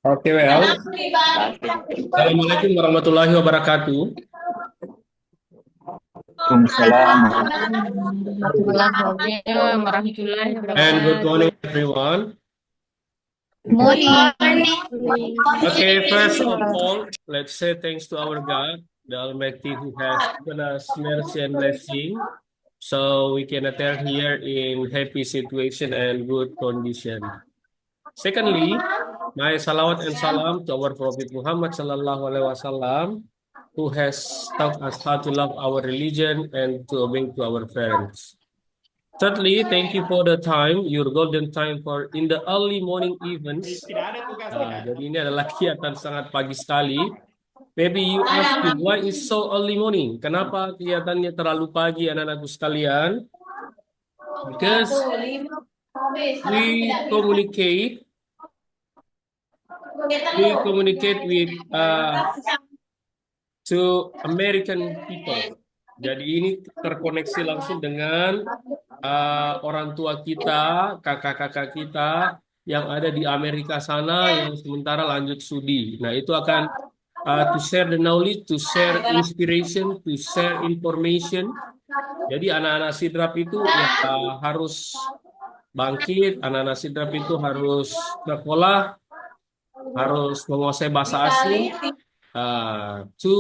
Oke, well. Assalamualaikum warahmatullahi wabarakatuh. Waalaikumsalam. Warahmatullahi And good morning, wabarakatuh. everyone. Morning. Okay, first of all, let's say thanks to our God, the Almighty, who has given us mercy and blessing, so we can attend here in happy situation and good condition. Secondly, my salawat and salam to our Prophet Muhammad Sallallahu Alaihi Wasallam, who has taught us how to love our religion and to obey to our parents. Thirdly, thank you for the time, your golden time for in the early morning events. Jadi ini adalah kegiatan sangat pagi sekali. Maybe you asking, why is so early morning? Kenapa kegiatannya terlalu pagi, anak-anakku sekalian? Because we communicate, with to American people. Jadi ini terkoneksi langsung dengan orang tua kita, kakak-kakak kita yang ada di Amerika sana yang sementara lanjut studi. Nah, itu akan to share the knowledge, to share inspiration, to share information. Jadi anak-anak sidrap itu ya harus bangkit, anak-anak sidrap itu harus sekolah, harus menguasai bahasa asing, to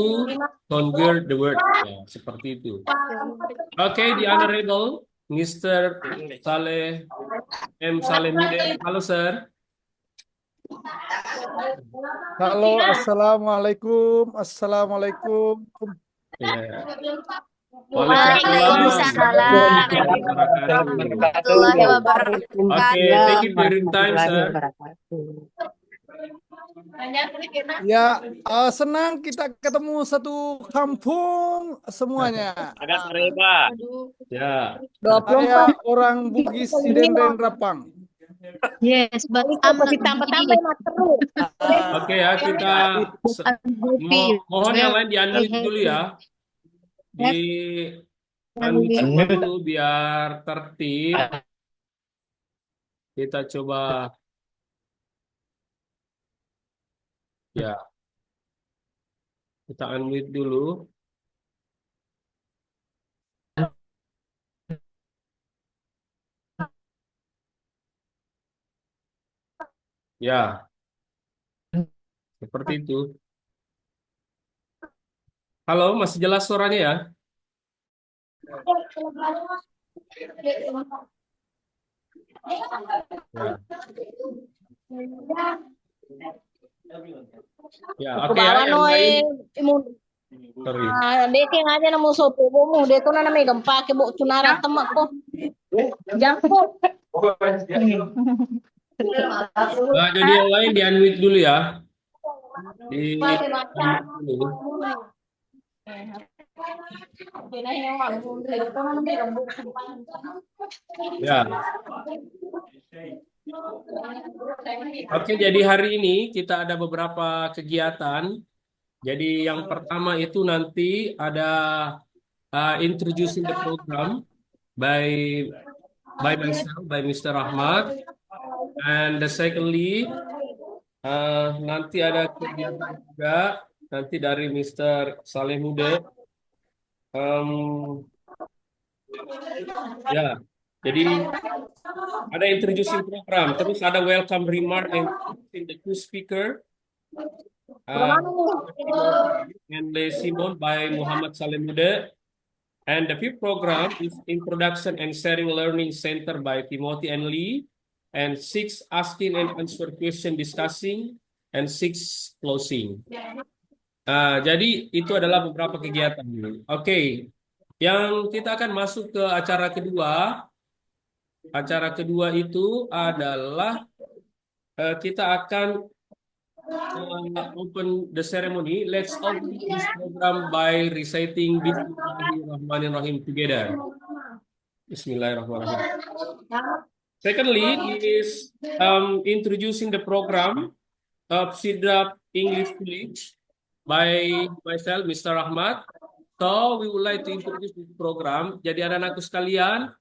conquer the world. Ya, seperti itu. Oke, the honorable Mr. Saleh M. Salehuddin. Halo, sir. Halo, assalamualaikum, assalamualaikum. Ya. Waalaikumsalam warahmatullahi wabarakatuh. Oke, thank you for your time, sir. Ya, senang kita ketemu satu kampung semuanya. Agak sore, Pak. Ya. Saya orang Bugis Sidenden Rapang. Yes, but Oke ya, kita mohon yang lain di-unmute dulu ya. Di-unmute dulu biar tertib. Kita coba. Ya. Kita unmute dulu. Ya. Seperti itu. Halo, masih jelas suaranya ya? Ya, oke ya, yang lain. Sorry. Deke ngaja na mo sopo mo deko na may gampa ke bo tunara tamak ko. Jampo. Nah, jadi yang lain di-unmute dulu ya. Di-unmute dulu. Ya. Oke, jadi hari ini kita ada beberapa kegiatan. Jadi yang pertama itu nanti ada introducing the program by myself, by Mr. Ahmad. And the secondly, nanti ada kegiatan juga nanti dari Mr. Salehuddin. Ya, jadi ada introducing program, terus ada welcome remark and the two speaker. And Simon by Muhammad Salehuddin. And the fifth program is Introduction and Sharing Learning Center by Timothy and Lee. And 6 asking and answer question discussing. And 6 closing. Jadi itu adalah beberapa kegiatan. Oke, yang kita akan masuk ke acara kedua. Acara kedua itu adalah kita akan open the ceremony. Let's open this program by reciting Bismillahirrahmanirrahim together. Bismillahirrahmanirrahim. Secondly, is introducing the program of Sidrap English College by myself, Mr. Ahmad. So we would like to introduce this program. Jadi anak-anakku sekalian,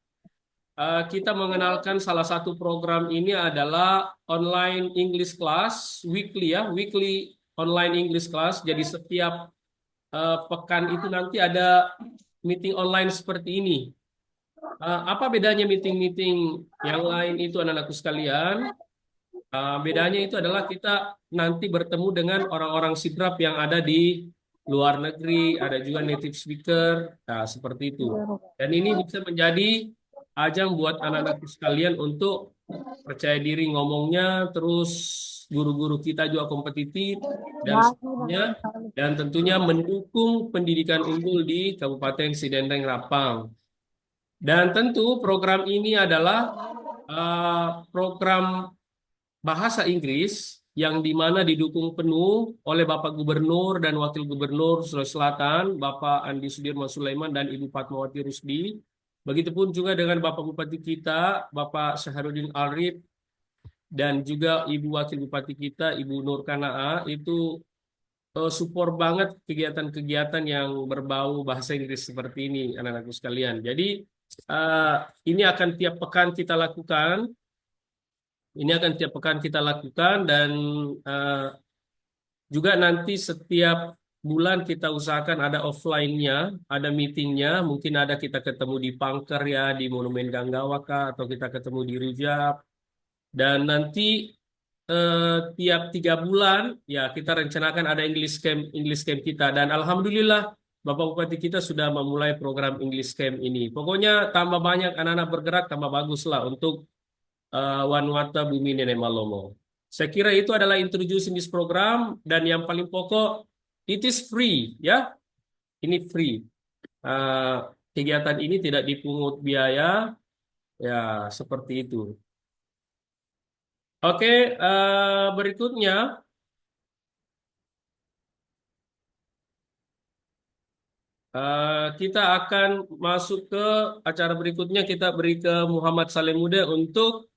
kita mengenalkan salah satu program ini adalah online English class weekly ya, weekly online English class. Jadi setiap pekan itu nanti ada meeting online seperti ini. Apa bedanya meeting-meeting yang lain itu anak-anakku sekalian? Bedanya itu adalah kita nanti bertemu dengan orang-orang sidrap yang ada di luar negeri, ada juga native speaker, nah, seperti itu. Dan ini bisa menjadi ajang buat anak-anak sekalian untuk percaya diri ngomongnya, terus guru-guru kita juga kompetitif dan seterusnya, dan tentunya mendukung pendidikan unggul di Kabupaten Sidendeng Rapang. Dan tentu program ini adalah program bahasa Inggris yang dimana didukung penuh oleh Bapak Gubernur dan Wakil Gubernur Sulawesi Selatan, Bapak Andi Sudirman Sulaiman dan Ibu Fatmawati Rusdi. Begitupun juga dengan Bapak Bupati kita, Bapak Syahrudin Arif, dan juga Ibu Wakil Bupati kita, Ibu Nur Kanaa, itu support banget kegiatan-kegiatan yang berbau bahasa Inggris seperti ini, anak-anakku sekalian. Jadi, ini akan tiap pekan kita lakukan. Ini akan tiap pekan kita lakukan dan juga nanti setiap bulan kita usahakan ada offline-nya, ada meeting-nya. Mungkin ada kita ketemu di Pangker ya, di Monumen Ganggawaka, atau kita ketemu di Rujak. Dan nanti tiap 3 bulan ya kita rencanakan ada English Camp kita. Dan alhamdulillah Bapak Bupati kita sudah memulai program English Camp ini. Pokoknya tambah banyak anak-anak bergerak, tambah bagus lah untuk Wanwata Bumi Nenek Malomo. Saya kira itu adalah introducing this program dan yang paling pokok it is free ya. Ini free. Kegiatan ini tidak dipungut biaya ya seperti itu. Oke, berikutnya kita akan masuk ke acara berikutnya. Kita beri ke Muhammad Salemude untuk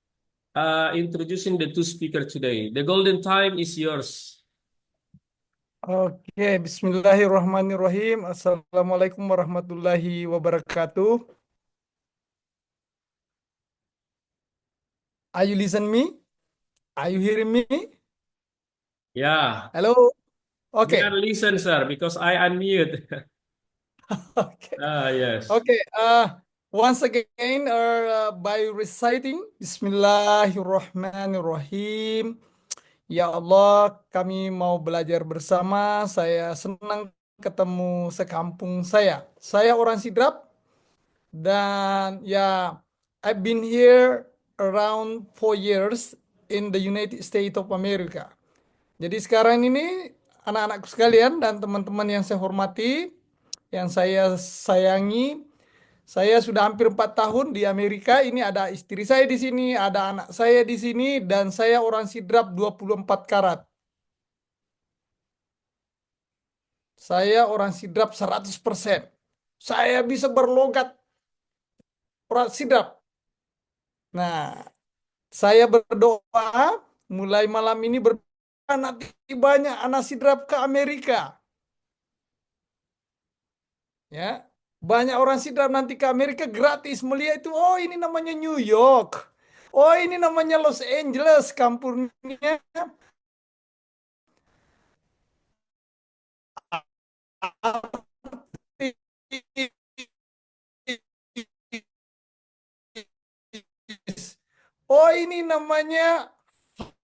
introducing the two speaker today. The golden time is yours. Oke, Bismillahirrahmanirrahim. Assalamualaikum warahmatullahi wabarakatuh. Are you listen me? Are you hearing me? Yeah, Hello. we Okay. are listen, sir, because I unmute. Okay. Yes. Okay. Once again, by reciting Bismillahirrahmanirrahim. Ya Allah, kami mau belajar bersama. Saya senang ketemu sekampung saya. Saya orang Sidrap dan ya, I've been here around 4 years in the United States of America. Jadi sekarang ini anak-anakku sekalian dan teman-teman yang saya hormati, yang saya sayangi, saya sudah hampir 4 tahun di Amerika. Ini ada istri saya di sini, ada anak saya di sini, dan saya orang Sidrap 24 karat. Saya orang Sidrap 100%. Saya bisa berlogat orang Sidrap. Nah, saya berdoa mulai malam ini nanti banyak anak Sidrap ke Amerika. Ya, banyak orang Sidrap nanti ke Amerika gratis melihat itu. Oh, ini namanya New York. Oh, ini namanya Los Angeles, kampungnya. Oh, ini namanya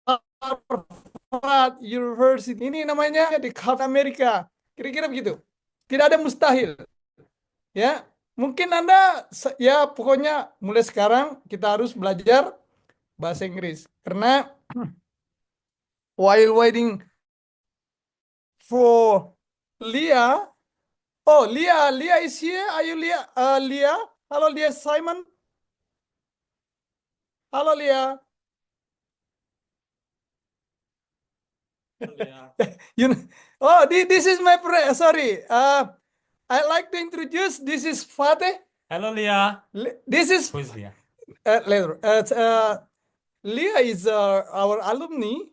Harvard University. Ini namanya di Harvard Amerika. Kira-kira begitu. Tidak ada mustahil. Ya, mungkin Anda ya pokoknya mulai sekarang kita harus belajar bahasa Inggris. Karena while waiting for Leah. Oh, Leah is here. Are you Leah? Leah? Halo Leah Simon. Halo Leah. Oh, this is my friend. Sorry. I'd like to introduce. This is Fateh. Hello, Leah. This is Who is Leah? later. Leah is our alumni.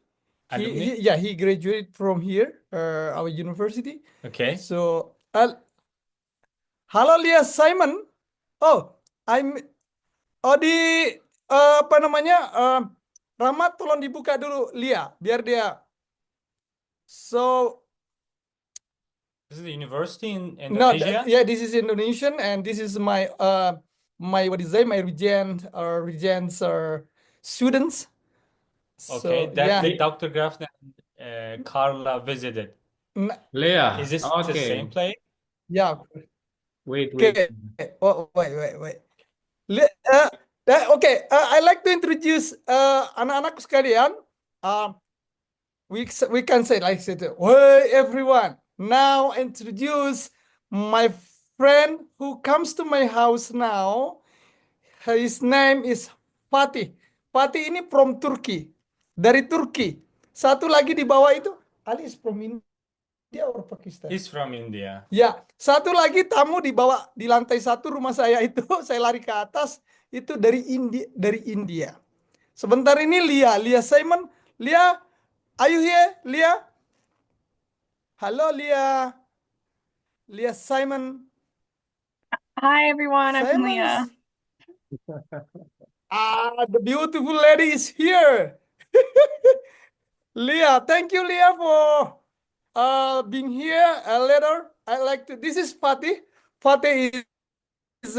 Alumni? He graduated from here, our university. Okay. So, hello Leah Simon. Oh, Oh di apa namanya? Rahmat tolong dibuka dulu Lia biar dia. So This is the university in no, Indonesia. yeah, this is Indonesian and this is my my what is it? My regents students. Okay, So that yeah, Dr. Graf and Carla visited. N- Leah, Is this the okay. same place? yeah. Wait. Okay. Oh, wait. Okay, I like to introduce anak-anakku sekalian. We can say like say, hey everyone, now introduce my friend who comes to my house now. His name is Fatih. Fatih ini from Turkey, dari Turki. Satu lagi di bawah itu, Ali is from India or Pakistan? He's from India. Ya, satu lagi tamu di bawah di lantai satu rumah saya itu, saya lari ke atas itu dari India. Sebentar ini Lia Simon, Lia, are you here, Lia? Halo Lia, Lia Simon. Hi everyone, I'm Simon. Leah. The beautiful lady is here. Leah, thank you, Leah, for being here. Later, I like to. This is Fatih. Fatih is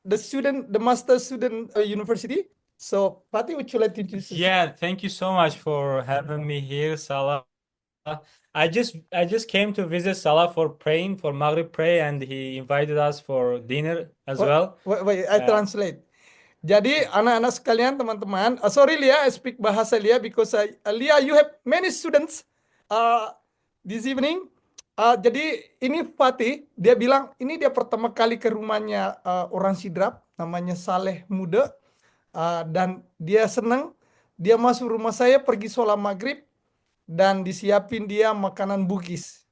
the master student university. So, Fatih, would you like to introduce yourself? Yeah, thank you so much for having me here, Salah. I just came to visit Salah for praying for Maghrib prayer, and he invited us for dinner as well. Wait, I translate. Jadi anak-anak sekalian, teman-teman, sorry Lia, I speak bahasa Lia because Lia, you have many students this evening. Jadi ini Fatih, dia bilang ini dia pertama kali ke rumahnya orang Sidrap, namanya Saleh Muda, dan dia senang. Dia masuk rumah saya pergi sholat maghrib dan disiapin dia makanan Bugis.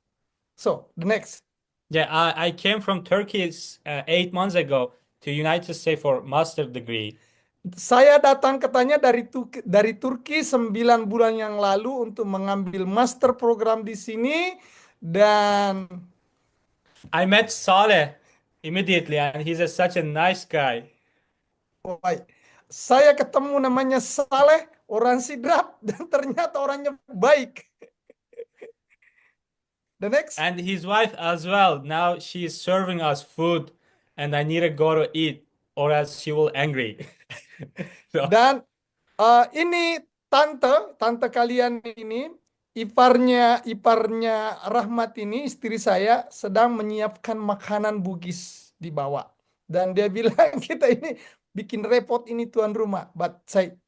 So the next. Yeah, I came from Turkey 8 months ago to United States for master degree. Saya datang katanya dari Turki 9 bulan yang lalu untuk mengambil master program di sini dan I met Saleh immediately, and he's such a nice guy. Saya ketemu namanya Saleh, orang Sidrap, dan ternyata orangnya baik. The next. And his wife as well. Now she is serving us food, and I need to go to eat, or else she will angry. Dan ini tante kalian ini, iparnya Rahmat ini, istri saya sedang menyiapkan makanan Bugis di bawah. Dan dia bilang kita ini bikin repot ini tuan rumah. But say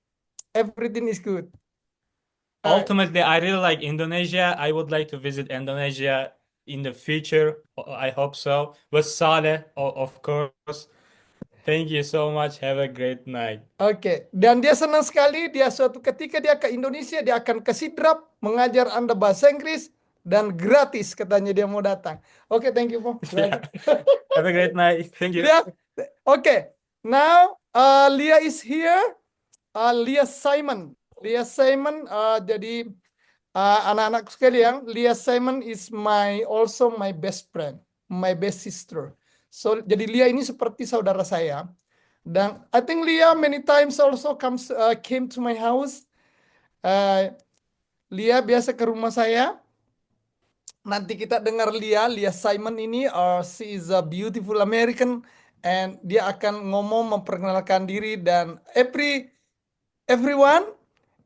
everything is good. Ultimately, I really like Indonesia. I would like to visit Indonesia in the future. I hope so. With Saleh, of course. Thank you so much. Have a great night. Oke, dan dia senang sekali. Dia suatu ketika dia ke Indonesia, dia akan ke Sidrap mengajar Anda bahasa Inggris dan gratis katanya dia mau datang. Oke, thank you, Po. Yeah. Have a great night. Thank you. Oke, now Leah is here. Leah Simon. Jadi anak-anak sekalian, Leah Simon is also my best friend, my best sister. So jadi Leah ini seperti saudara saya. Dan I think Leah many times also came to my house. Leah biasa ke rumah saya. Nanti kita dengar Leah Simon ini, she is a beautiful American, and dia akan ngomong memperkenalkan diri dan everyone,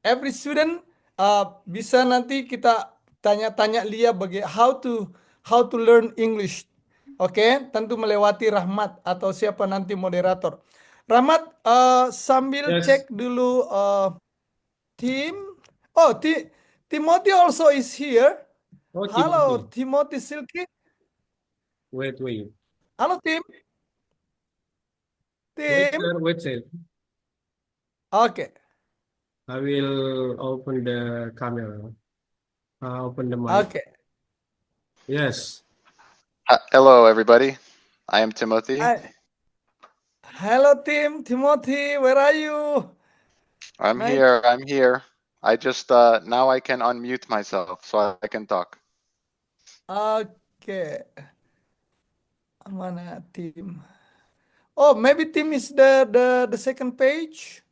every student bisa nanti kita tanya-tanya Lia how to learn English. Oke, tentu melewati Rahmat atau siapa nanti moderator. Rahmat sambil cek dulu tim. Oh, Timothy also is here. Halo Timothy Silky. Wait. Halo Tim. Wait, sir. Okay. I will open the camera. Open the mic. Okay. Yes. Hello, everybody. I am Timothy. Hello, Timothy. Where are you? I'm here. I just now I can unmute myself so I can talk. Okay. Mana tim? Oh, maybe team is the second page.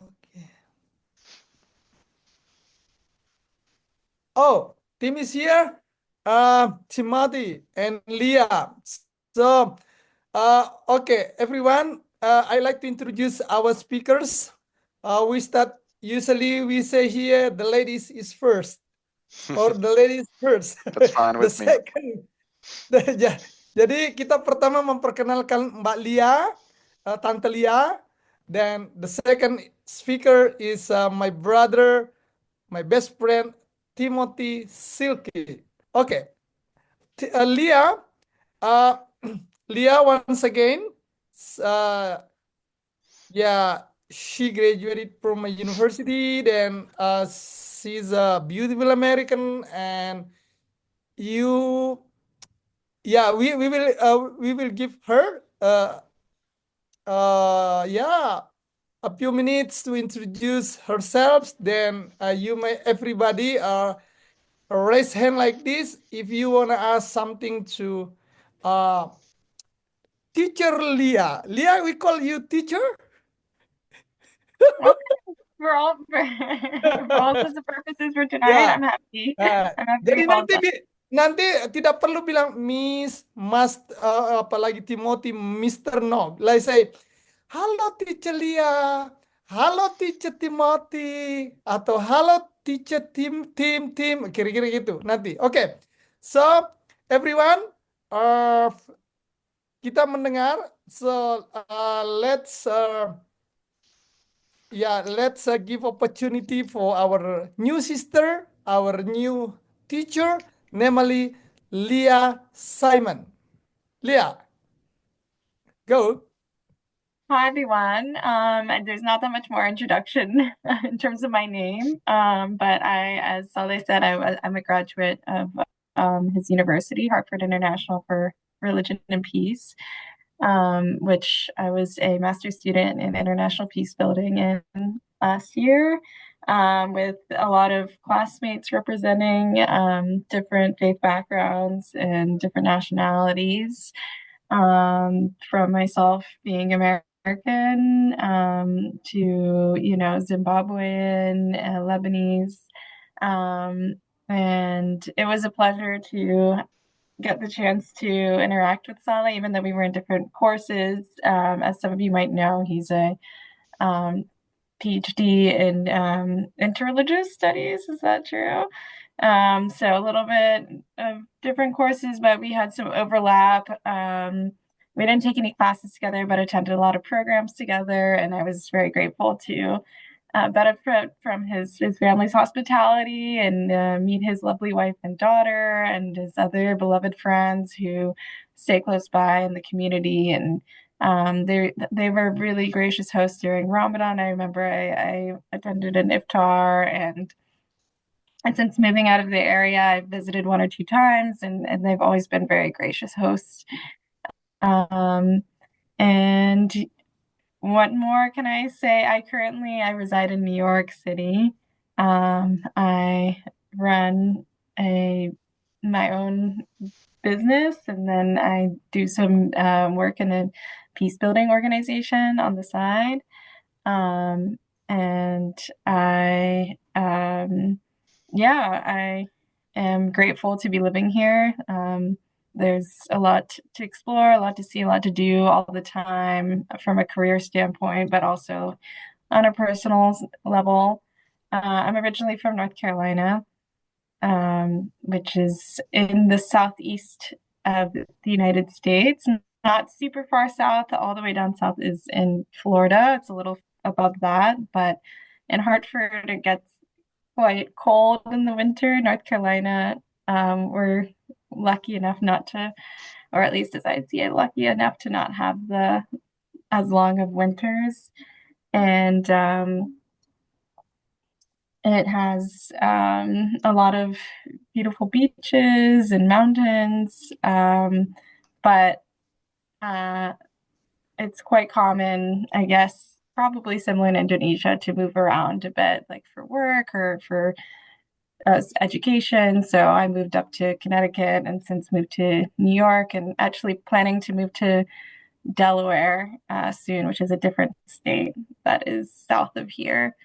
Okay. Oh, team is here. Timothy and Leah. So, okay, everyone. I'd like to introduce our speakers. We start. Usually, we say here the ladies is first, or the ladies first. That's fine The with me. second. Jadi kita pertama memperkenalkan Mbak Lia, Tante Lia. Then the second speaker is my brother, my best friend, Timothy Silky. Okay, Leah, Leah once again, yeah, she graduated from a university. Then she's a beautiful American, and you, yeah, we will give her yeah, a few minutes to introduce herself. Then you may everybody raise hand like this if you wanna ask something to teacher Leah. Leah, we call you teacher. For all intents and purposes for tonight, Yeah. I'm happy. Nah, I'm happy to jadi be called that. nanti tidak perlu bilang Miss, Mas, apalagi Timothy, Mr. No. Like say, halo teacher Lia, halo teacher Timothy, atau halo teacher Tim, kira-kira gitu nanti. Oke, so everyone, kita mendengar. So let's give opportunity for our new sister, our new teacher, namely Leah Simon. Leah, go. Hi everyone. There's not that much more introduction in terms of my name. But as Saleh said, I'm a graduate of his university, Hartford International for Religion and Peace, which I was a master's student in international peace building in last year, with a lot of classmates representing different faith backgrounds and different nationalities. From myself being American to, Zimbabwean, Lebanese. And it was a pleasure to get the chance to interact with Saleh, even though we were in different courses. As some of you might know, he's a PhD in interreligious studies. Is that true? So a little bit of different courses, but we had some overlap. We didn't take any classes together, but attended a lot of programs together, and I was very grateful to benefit from his family's hospitality and meet his lovely wife and daughter and his other beloved friends who stay close by in the community. And they were really gracious hosts during Ramadan. I remember I attended an iftar, and since moving out of the area, I've visited one or two times, and they've always been very gracious hosts. And what more can I say? I reside in New York City. I run my own business, and then I do some work in a peace building organization on the side. And I am grateful to be living here. There's a lot to explore, a lot to see, a lot to do all the time from a career standpoint, but also on a personal level. I'm originally from North Carolina, which is in the southeast of the United States, not super far south. All the way down south is in Florida. It's a little above that, but in Hartford, it gets quite cold in the winter. North Carolina, we're lucky enough not to, or at least as I see it, lucky enough to not have as long of winters. And it has a lot of beautiful beaches and mountains, but it's quite common, I guess, probably similar in Indonesia, to move around a bit, like for work or for education. So I moved up to Connecticut and since moved to New York and actually planning to move to Delaware soon, which is a different state that is south of here.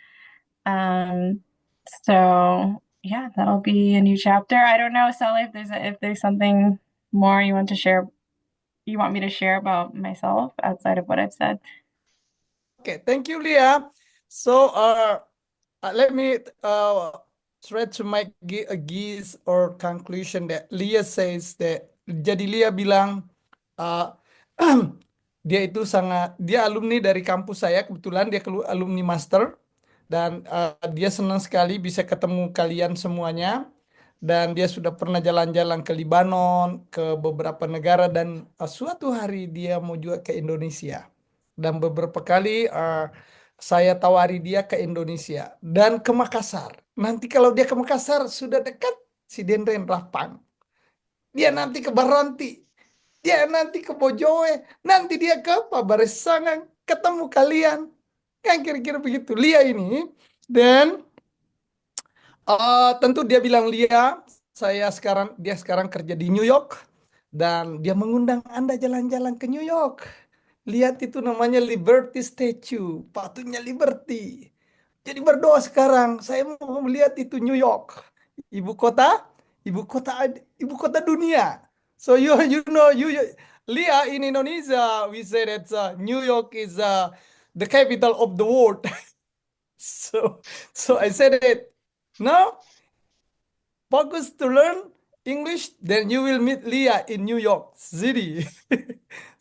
So yeah, that'll be a new chapter. I don't know, Sally, if there's something more you want me to share about myself outside of what I've said. Okay, thank you, Leah. So, let me try to make a guess or conclusion that Leah says that. Jadi Leah bilang dia itu dia alumni dari kampus saya, kebetulan dia alumni master dan dia senang sekali bisa ketemu kalian semuanya dan dia sudah pernah jalan-jalan ke Libanon, ke beberapa negara dan suatu hari dia mau juga ke Indonesia dan beberapa kali saya tawari dia ke Indonesia dan ke Makassar. Nanti kalau dia ke Makassar sudah dekat si Dendren Rapang. Dia nanti ke Baranti. Dia nanti ke Bojoe. Nanti dia ke Pabaresangan. Ketemu kalian. Kan kira-kira begitu. Lia ini. Dan tentu dia bilang Lia, dia sekarang kerja di New York. Dan dia mengundang Anda jalan-jalan ke New York. Lihat itu namanya Liberty Statue. Patutnya Liberty. Jadi berdoa sekarang. Saya mau melihat itu New York. Ibu kota dunia. So you know Lia in Indonesia we say that New York is the capital of the world. So I said it. No, focus to learn English, then you will meet Lia in New York City.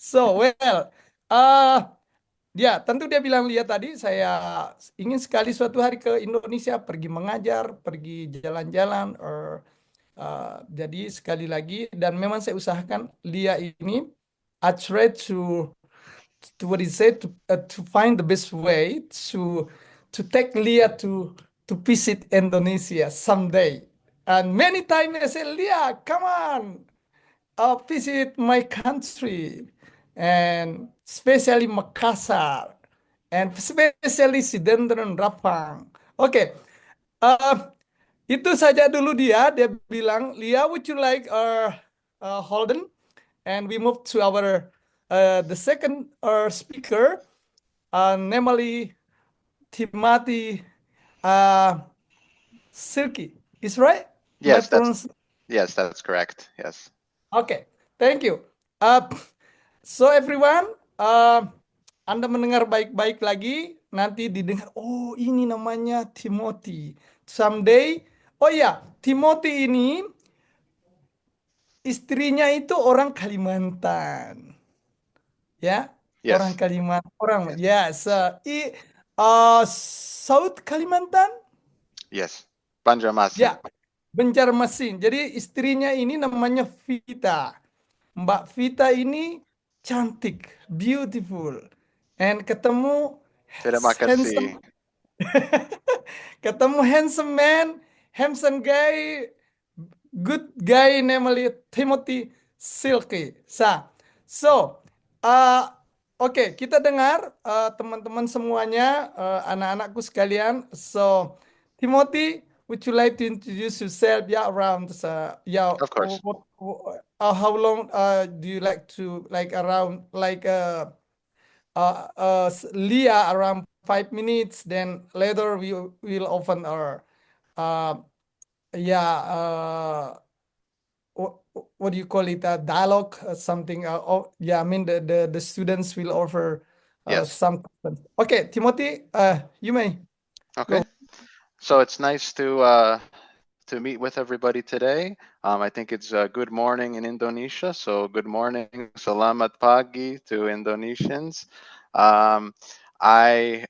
So well, ya tentu dia bilang Lia tadi saya ingin sekali suatu hari ke Indonesia, pergi mengajar, pergi jalan-jalan, jadi sekali lagi dan memang saya usahakan Lia ini I try to what is it to find the best way to take Lia to visit Indonesia someday. And many times I say, Lia, come on, visit my country, and especially Makassar, and especially si Dendren Rapang. Oke, itu saja dulu dia bilang, Lia, would you like Holden? And we move to our the second speaker, namely Timothy Silky. Is right? Yes, My pronounce- yes, that's correct. Yes. Okay, thank you. So everyone, Anda mendengar baik-baik lagi, nanti didengar, oh ini namanya Timothy. Someday, oh ya, Timothy ini istrinya itu orang Kalimantan. Ya, Yes. orang Kalimantan, yes. South Kalimantan? Yes. Banjarmasin. Ya, Banjarmasin. Jadi istrinya ini namanya Vita. Mbak Vita ini cantik, beautiful. And ketemu Terima kasih. ketemu handsome man, handsome guy, good guy namely Timothy Silky. So, oke, kita dengar teman-teman semuanya, anak-anakku sekalian. So, Timothy, would you like to introduce yourself? Yeah, around. Of course. How long do you like to around Leah around 5 minutes? Then later we will open our what do you call it? Dialogue, something. I mean the students will offer Yes. some questions. Okay, Timothy, you may. Okay. So it's nice to meet with everybody today. I think it's good morning in Indonesia. So good morning, selamat pagi to Indonesians. I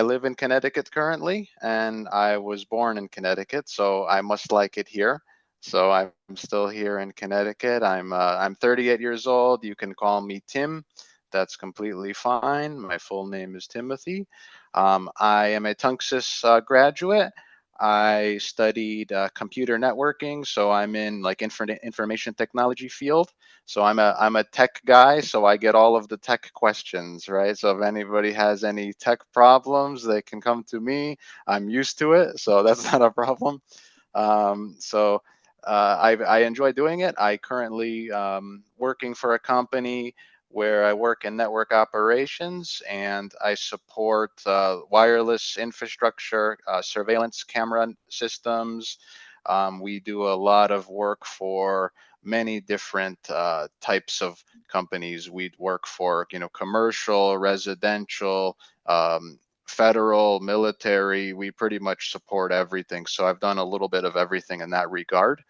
live in Connecticut currently, and I was born in Connecticut, so I must like it here. So I'm still here in Connecticut. I'm 38 years old. You can call me Tim. That's completely fine. My full name is Timothy. I am a Tunxis graduate. I studied computer networking, so I'm in like information technology field. So I'm a tech guy, so I get all of the tech questions, right? So if anybody has any tech problems, they can come to me. I'm used to it, so that's not a problem. I enjoy doing it. I currently working for a company where I work in network operations, and I support wireless infrastructure, surveillance camera systems. We do a lot of work for many different types of companies. We work for, commercial, residential, federal, military. We pretty much support everything. So I've done a little bit of everything in that regard.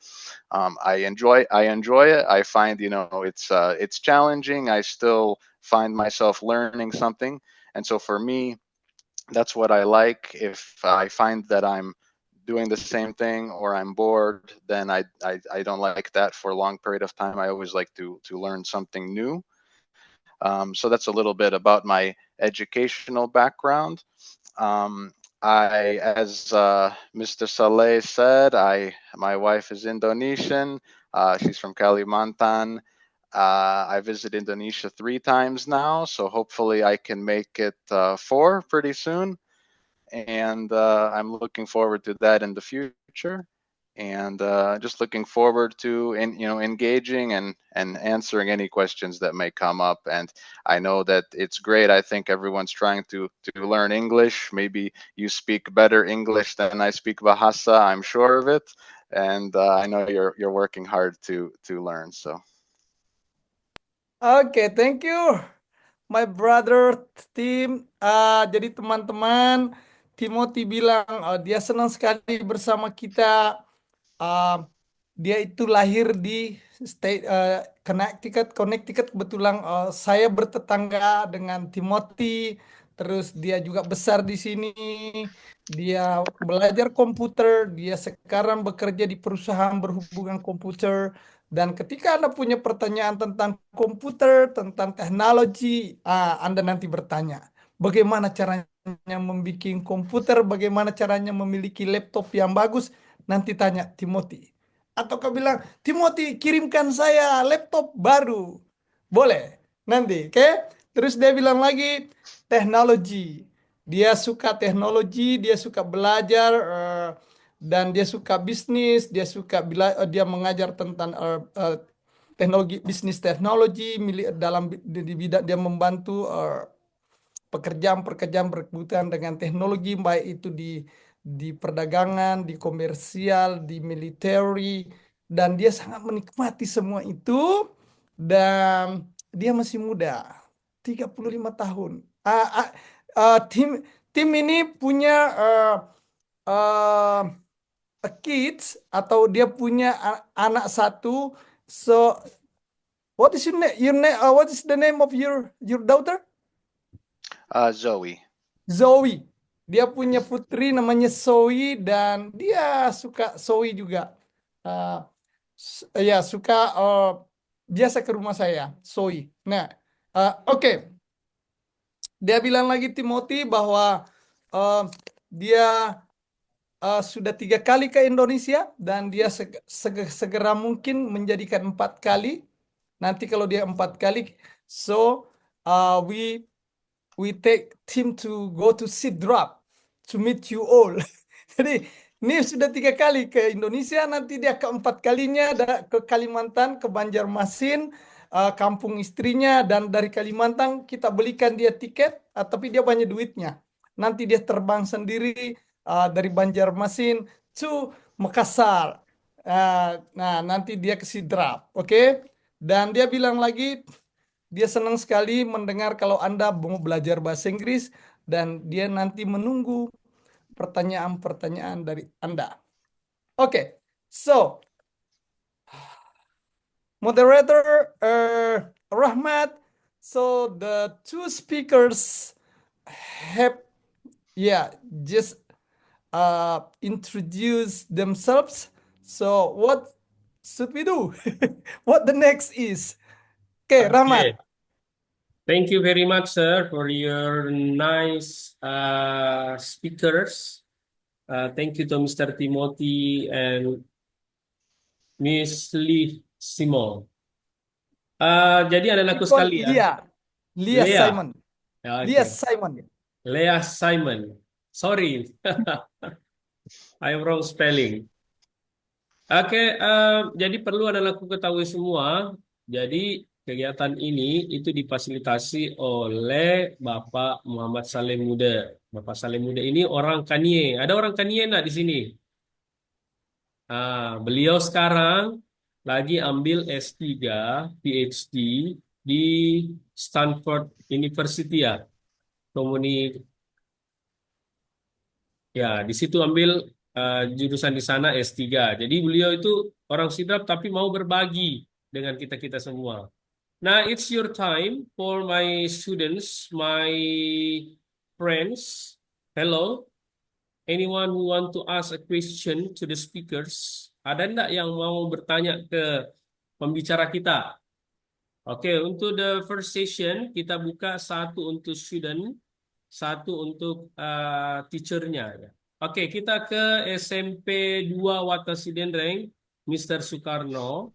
I enjoy it. I find, it's challenging. I still find myself learning something. And so for me, that's what I like. If I find that I'm doing the same thing or I'm bored, then I don't like that for a long period of time. I always like to learn something new. So that's a little bit about my educational background. As Mr. Saleh said, my wife is Indonesian. She's from Kalimantan. I visit Indonesia 3 times now, so hopefully I can make it 4 pretty soon. And I'm looking forward to that in the future. And just looking forward to engaging and answering any questions that may come up. And I know that it's great. I think everyone's trying to learn English. Maybe you speak better English than I speak Bahasa. I'm sure of it. And I know you're working hard to learn. So. Oke, thank you, my brother Tim. Jadi teman-teman, Timothy bilang dia senang sekali bersama kita. Uh, Dia itu lahir di state Connecticut. Kebetulan saya bertetangga dengan Timothy. Terus dia juga besar di sini. Dia belajar komputer. Dia sekarang bekerja di perusahaan berhubungan komputer. Dan ketika Anda punya pertanyaan tentang komputer, tentang teknologi, Anda nanti bertanya, bagaimana caranya membuat komputer, bagaimana caranya memiliki laptop yang bagus, nanti tanya Timothy. Atau kau bilang, Timothy kirimkan saya laptop baru. Boleh, nanti, oke? Terus dia bilang lagi, teknologi. Dia suka teknologi, dia suka belajar, dan dia suka bisnis, dia mengajar tentang teknologi, bisnis teknologi, dalam di bidang dia membantu pekerjaan-pekerjaan berkebutuhan dengan teknologi, baik itu di perdagangan, di komersial, di military, dan dia sangat menikmati semua itu, dan dia masih muda, 35 tahun. Tim ini punya kids, atau dia punya anak satu. So what is what is the name of your daughter? Zoe. Zoe. Dia punya putri namanya Zoe, dan dia suka Zoe juga. Ya, suka biasa ke rumah saya, Zoe. Nah, oke. Dia bilang lagi Timothy bahwa dia sudah 3 kali ke Indonesia, dan dia segera mungkin menjadikan 4 kali. Nanti kalau dia 4 kali, so we take him to go to Sidrap to meet you all. Jadi ini sudah 3 kali ke Indonesia, nanti dia keempat kalinya ke Kalimantan, ke Banjarmasin, kampung istrinya, dan dari Kalimantan kita belikan dia tiket, tapi dia banyak duitnya. Nanti dia terbang sendiri dari Banjarmasin to Makassar. Nah, nanti dia ke Sidrap, oke? Dan dia bilang lagi, dia senang sekali mendengar kalau Anda mau belajar bahasa Inggris, dan dia nanti menunggu pertanyaan-pertanyaan dari Anda. Oke, so moderator Rahmat, so the 2 speakers have just introduce themselves. So what should we do? What the next is? Okay, Rahmat. Thank you very much, sir, for your nice speakers. Thank you to Mr. Timothy and Miss Lee Simon. Jadi anak-anakku sekalian. Leah Simon. Okay. Leah Simon. Leah Simon. Sorry, I wrong spelling. Oke, jadi perlu adalah aku ketahui semua. Jadi kegiatan ini itu difasilitasi oleh Bapak Muhammad Salim Muda. Bapak Salim Muda ini orang Kanie. Ada orang Kanie nggak di sini? Beliau sekarang lagi ambil S3, PhD di Stanford University ya. Komuni Ya, di situ ambil jurusan di sana S3. Jadi beliau itu orang Sidrap tapi mau berbagi dengan kita-kita semua. Nah, it's your time for my students, my friends. Hello, anyone who want to ask a question to the speakers? Ada enggak yang mau bertanya ke pembicara kita? Oke, untuk the first session kita buka satu untuk student, satu untuk teachernya. Ya. Oke, kita ke SMP 2 Watasidenreng, Mr. Soekarno.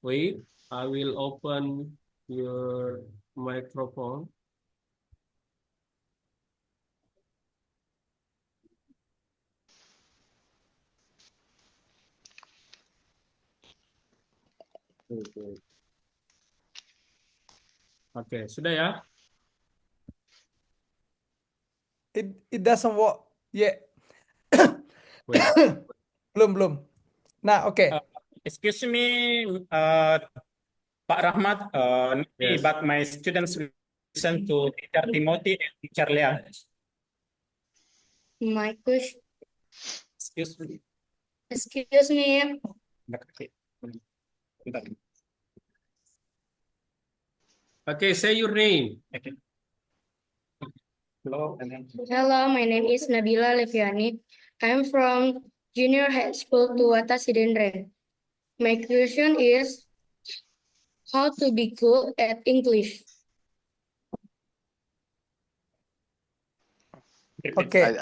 Wait, I will open your microphone. Oke, sudah ya? It doesn't work yet. Wait. Belum. Nah, oke. Excuse me, Pak Rahmat, Yes. but my students listen to Teacher Timothy and Teacher Leah. My question, Excuse me. excuse me. Okay, say your name. Okay. Hello. Hello, my name is Nabila Leviani. I'm from Junior High School Tuwata Sidendreng. My question is how to be good at English. Okay.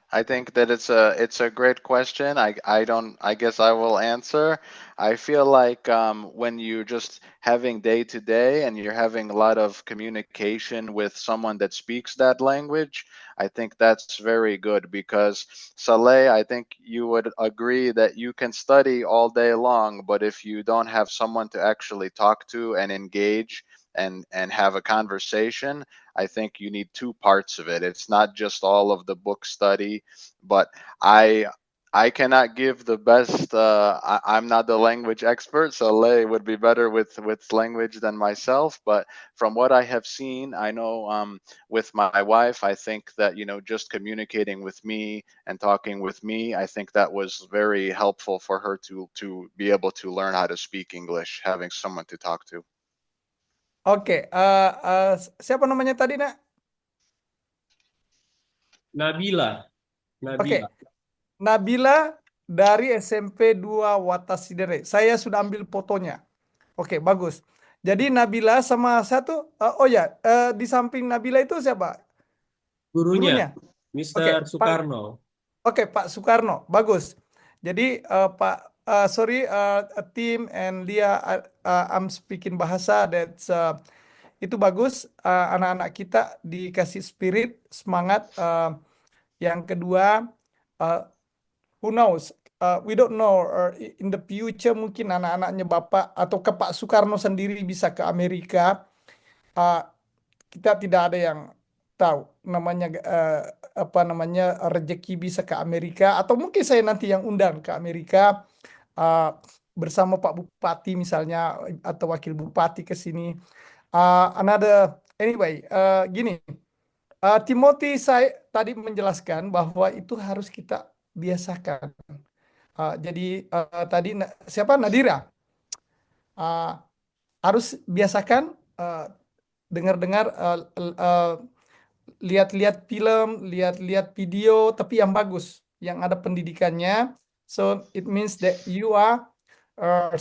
I think that it's a great question. I guess I will answer. I feel like when you're just having day to day and you're having a lot of communication with someone that speaks that language, I think that's very good because Saleh, I think you would agree that you can study all day long, but if you don't have someone to actually talk to and engage and have a conversation, I think you need two parts of it. It's not just all of the book study, but I cannot give the best. I'm not the language expert, so Lei would be better with language than myself. But from what I have seen, I know with my wife, I think that just communicating with me and talking with me, I think that was very helpful for her to be able to learn how to speak English, having someone to talk to. Oke, siapa namanya tadi, Nak? Nabila. Oke, Nabila dari SMP 2 Watasidere. Saya sudah ambil fotonya. Oke, bagus. Jadi Nabila sama satu, di samping Nabila itu siapa? Gurunya, Mr. Oke, Soekarno. Oke, Pak Soekarno, bagus. Jadi sorry, team and Lia, I'm speaking bahasa itu bagus. Anak-anak kita dikasih spirit, semangat. Yang kedua, who knows? We don't know. In the future mungkin anak-anaknya Bapak atau ke Pak Soekarno sendiri bisa ke Amerika. Kita tidak ada yang tahu namanya rezeki bisa ke Amerika atau mungkin saya nanti yang undang ke Amerika bersama Pak Bupati misalnya atau Wakil Bupati ke sini. Anyway, gini, Timothy saya tadi menjelaskan bahwa itu harus kita biasakan. Jadi tadi siapa Nadira harus biasakan dengar-dengar, lihat-lihat film, lihat-lihat video, tapi yang bagus, yang ada pendidikannya. So it means that you are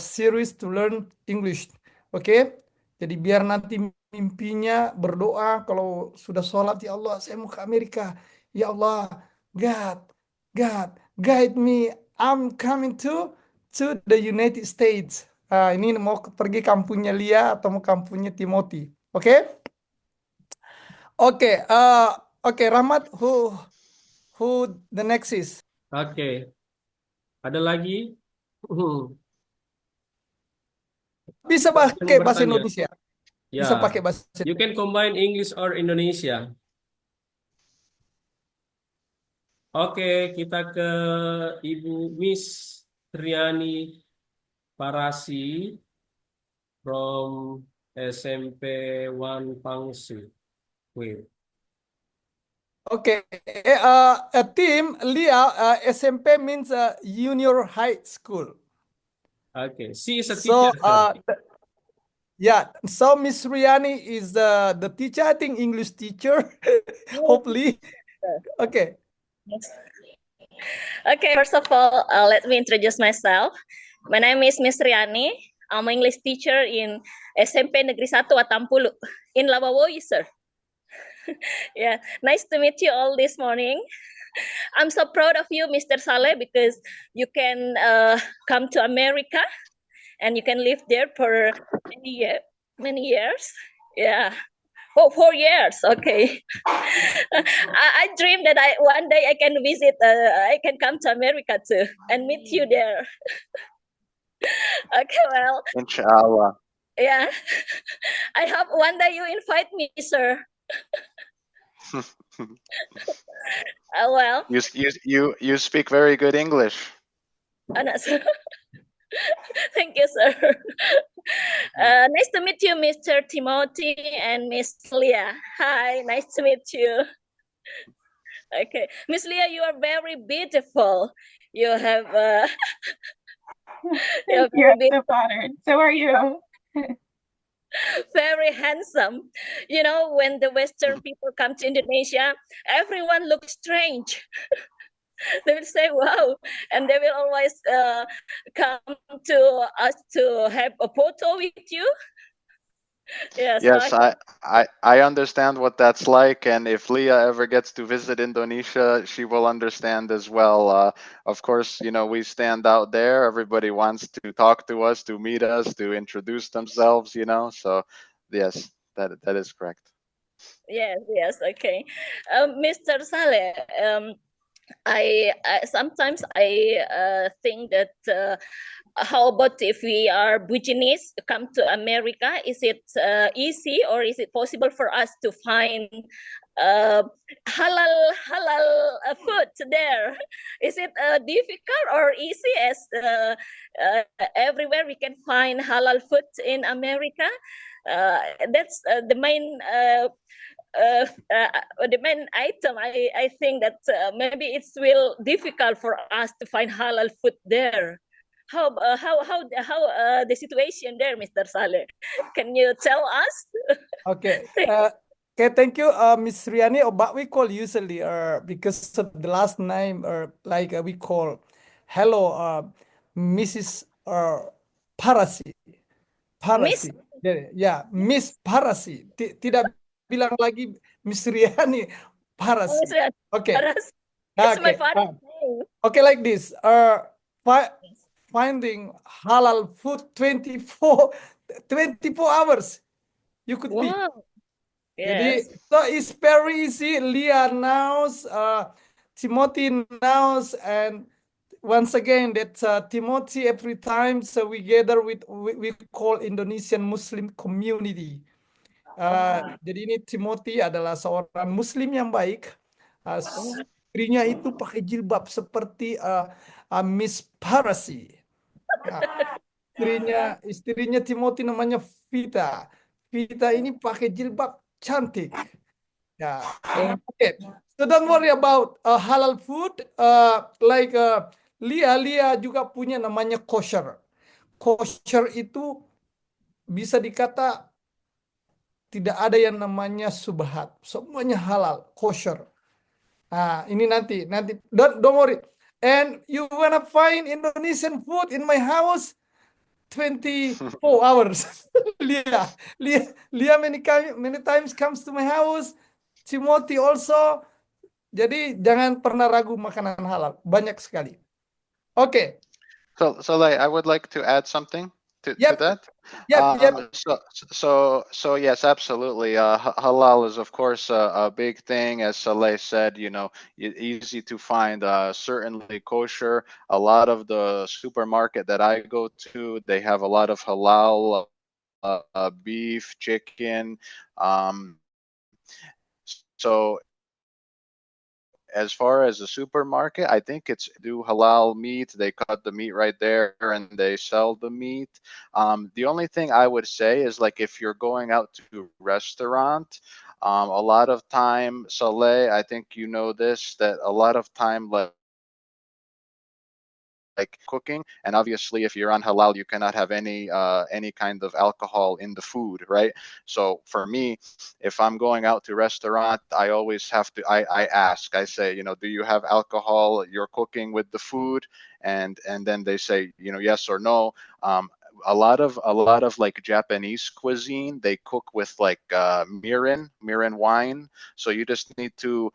serious to learn English. Oke? Jadi biar nanti mimpinya berdoa kalau sudah sholat, ya Allah, saya mau ke Amerika. Ya Allah, God, guide me. I'm coming to the United States. Ini mau pergi kampungnya Lia atau mau kampungnya Timothy. Oke? Oke, Rahmat, who the next is? Oke. Ada lagi? Bisa Siapa yang pakai mau bahasa bertanya? Indonesia. Bisa Ya, pakai bahasa you can combine English or Indonesia. Oke, kita ke Ibu Miss Triani Parasi from SMP 1 Pangsi. Wait. Okay, a team Lia SMP means junior high school. Okay, she is a So teacher, sir. yeah, so Miss Riani is the teacher. I think English teacher. Hopefully, okay. Yes. Okay, first of all, let me introduce myself. My name is Miss Riani. I'm an English teacher in SMP Negeri 1 Atampulu in Labawoyi, sir. Yeah, nice to meet you all this morning. I'm so proud of you, Mr. Saleh, because you can come to America and you can live there for many years. Yeah. Oh, 4 years. Okay. I dream that one day I can visit. I can come to America too and meet you there. Okay. Well, Inshallah. yeah. I hope one day you invite me, sir. Well, You speak very good English. thank you, sir. Nice to meet you, Mr. Timothy and Miss Leah. Hi, nice to meet you. Okay, Miss Leah, you are very beautiful. You have Thank you. I'm so flattered. So are you. very handsome. You know, when the Western people come to Indonesia, everyone looks strange. They will say, wow, and they will always come to us to have a photo with you. Yes, Yes, I understand what that's like, and if Leah ever gets to visit Indonesia, she will understand as well. Of course, you know, we stand out there. Everybody wants to talk to us, to meet us, to introduce themselves, you know. So, yes, that is correct. yes, okay. Mr. Saleh, I sometimes I think that how about if we are Buginese come to America? Is it easy or is it possible for us to find halal food there? Is it difficult or easy as everywhere we can find halal food in America? That's the main the main item. I think that maybe it's will difficult for us to find halal food there. How the situation there, Mr. Saleh? Can you tell us? Okay. Okay, thank you, Miss Riani. But we call usually because of the last name like we call hello, Mrs. Parasi. Parasi. Ya, Miss Parasi. Tidak bilang lagi Miss Riani. Parasi. Okay. It's my Okay. father's name. Okay, like this. Finding halal food 24 hours. You could be. Wow. Jadi, Yes. so it's very easy. Leah knows, Timothy knows, and once again, that Timothy every time so we gather with we call Indonesian Muslim community. Jadi ini Timothy adalah seorang Muslim yang baik. Istrinya itu pakai jilbab seperti Miss Parasi. Istrinya Timothy namanya Vita. Vita ini pakai jilbab cantik. Ya. Okay. So don't worry about halal food. Like Lia juga punya namanya kosher. Kosher itu bisa dikata tidak ada yang namanya subhat. Semuanya halal, kosher. Nah, ini nanti don't worry. And you wanna find Indonesian food in my house 24 hours. Lia many times comes to my house. Timothy also. Jadi jangan pernah ragu makanan halal. Banyak sekali. Okay. So like, I would like to add something. to Yep, that? yep. So yes, absolutely. Halal is of course a big thing, as Saleh said. Easy to find. Certainly kosher. A lot of the supermarket that I go to, they have a lot of halal beef, chicken. Um, so as far as the supermarket, I think it's do halal meat. They cut the meat right there and they sell the meat. The only thing I would say is like if you're going out to a restaurant, a lot of time, Saleh, I think you know this, that a lot of time like cooking, and obviously if you're on halal you cannot have any kind of alcohol in the food, right? So for me, if I'm going out to restaurant, I always have to I ask, I say, do you have alcohol you're cooking with the food? And then they say, yes or no. A lot of like Japanese cuisine, they cook with like mirin wine. So you just need to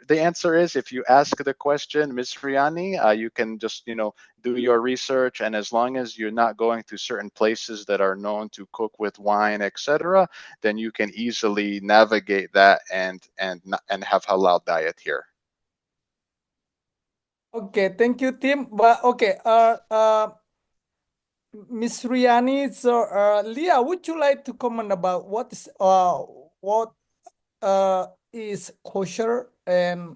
the answer is, if you ask the question, Miss Riani, you can just do your research, and as long as you're not going to certain places that are known to cook with wine, etc., then you can easily navigate that and have halal diet here. Okay, thank you, Tim. But okay, Miss Riani, so Leah, would you like to comment about what is kosher, and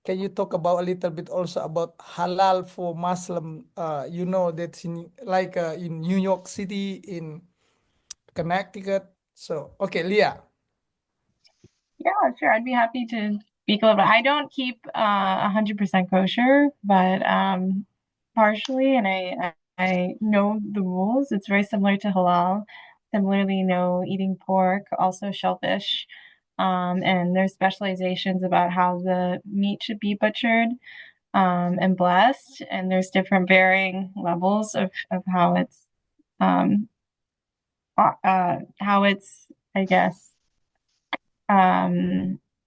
can you talk about a little bit also about halal for Muslim? That's in like in New York City, in Connecticut. So okay, Leah. Yeah, sure. I'd be happy to speak a little bit. I don't keep 100% kosher, but partially, and I know the rules. It's very similar to halal. Similarly, no eating pork, also shellfish. And there's specializations about how the meat should be butchered and blessed, and there's different varying levels of how it's I guess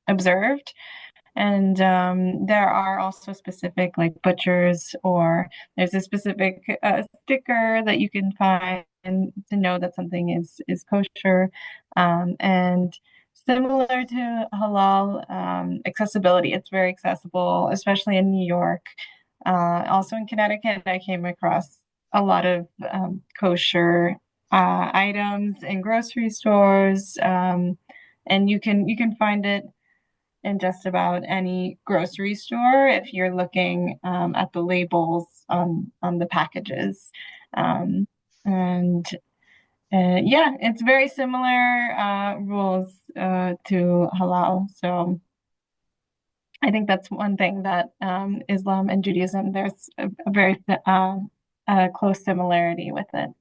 observed. And there are also specific like butchers, or there's a specific sticker that you can find to know that something is kosher. And similar to halal, accessibility, it's very accessible, especially in New York. Also in Connecticut, I came across a lot of kosher items in grocery stores, and you can find it in just about any grocery store if you're looking at the labels on the packages. And yeah, it's very similar rules to halal. So I think that's one thing that Islam and Judaism, there's a very close similarity with it.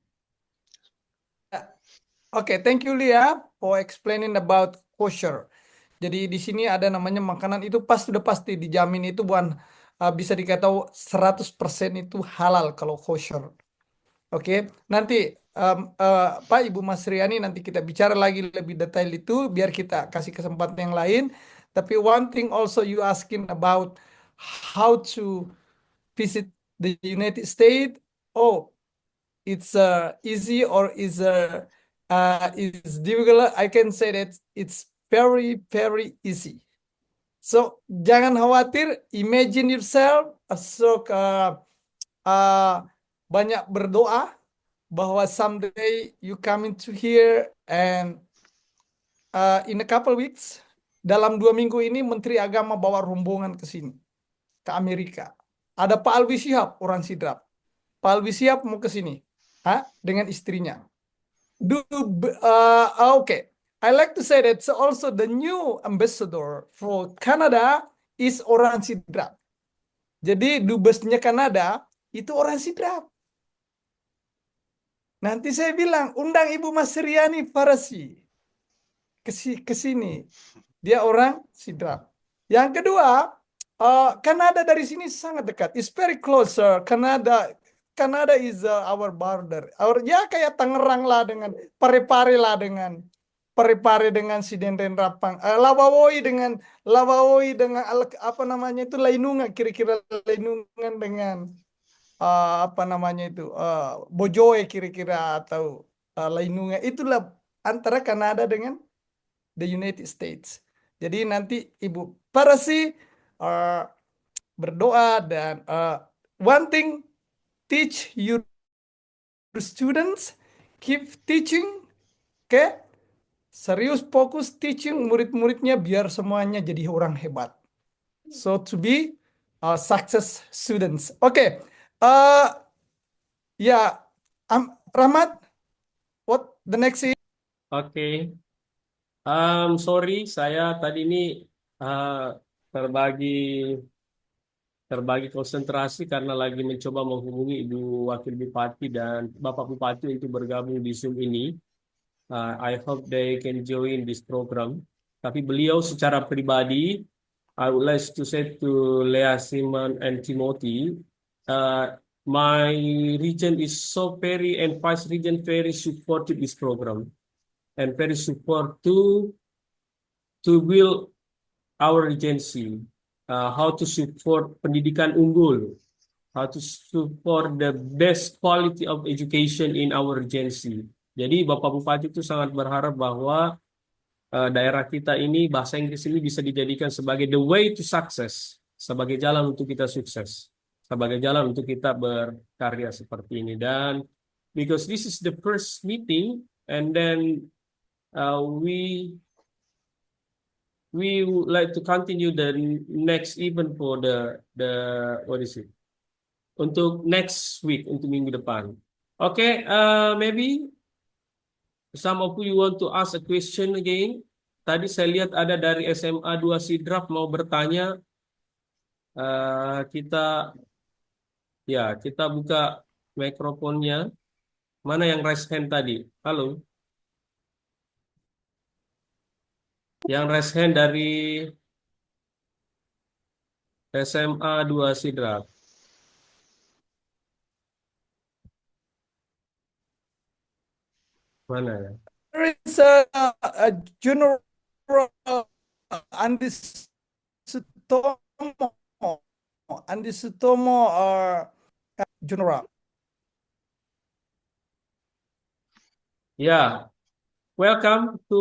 Okay, thank you Leah for explaining about kosher. Jadi di sini ada namanya makanan itu sudah pasti dijamin itu bukan bisa dikata 100% itu halal kalau kosher. Oke, nanti Pak Ibu Mas Riani nanti kita bicara lagi lebih detail itu biar kita kasih kesempatan yang lain. Tapi one thing also you asking about how to visit the United States. Oh, it's easy or is difficult. I can say that it's very very easy. So jangan khawatir, imagine yourself, banyak berdoa bahwa someday you coming to here, and in a couple weeks, dalam 2 minggu ini Menteri Agama bawa rombongan ke sini, ke Amerika. Ada Pak Alwi Shihab, orang Sidrap. Pak Alwi Shihab mau ke sini, dengan istrinya. Okay. I like to say that also the new ambassador for Canada is orang Sidrap. Jadi dubesnya Kanada itu orang Sidrap. Nanti saya bilang undang Ibu Mas Riani Farasi ke sini. Dia orang Sidrap. Yang kedua, Kanada dari sini sangat dekat. It's very close. Canada is our border. Kayak Tangerang lah dengan Parepare lah dengan Sidenren Rapang. Lawawoi dengan apa namanya itu Lainungan, kira-kira Lainungan dengan apa namanya itu Bojoe kira-kira atau Lainunga itulah antara Kanada dengan the United States. Jadi nanti Ibu Parasi berdoa dan one thing, teach your students, keep teaching, oke? Serius fokus teaching murid-muridnya biar semuanya jadi orang hebat. So to be success students. Oke. Ya, Rahmat, what the next is? Oke. Sorry, saya tadi ini uh, terbagi konsentrasi karena lagi mencoba menghubungi Ibu Wakil Bupati dan Bapak Bupati untuk bergabung di Zoom ini. I hope they can join this program. Tapi beliau secara pribadi, I would like to say to Lea, Simon, and Timothy, my region is so very and Vice Region very supportive this program and very support to build our regency, how to support pendidikan unggul, how to support the best quality of education in our regency. Jadi Bapak Bupati itu sangat berharap bahwa daerah kita ini bahasa Inggris ini bisa dijadikan sebagai the way to success, sebagai jalan untuk kita sukses, sebagai jalan untuk kita berkarya seperti ini. Dan because this is the first meeting, and then we would like to continue the next event for the what is it? Untuk next week, untuk minggu depan. Okay, maybe some of you want to ask a question again. Tadi saya lihat ada dari SMA 2 Sidrap mau bertanya. Kita buka mikrofonnya. Mana yang raise hand tadi? Halo. Yang raise hand dari SMA 2 Sidrap. Mana ya? There is a General Andi Sutomo. Andi Sutomo General. Yeah. Welcome to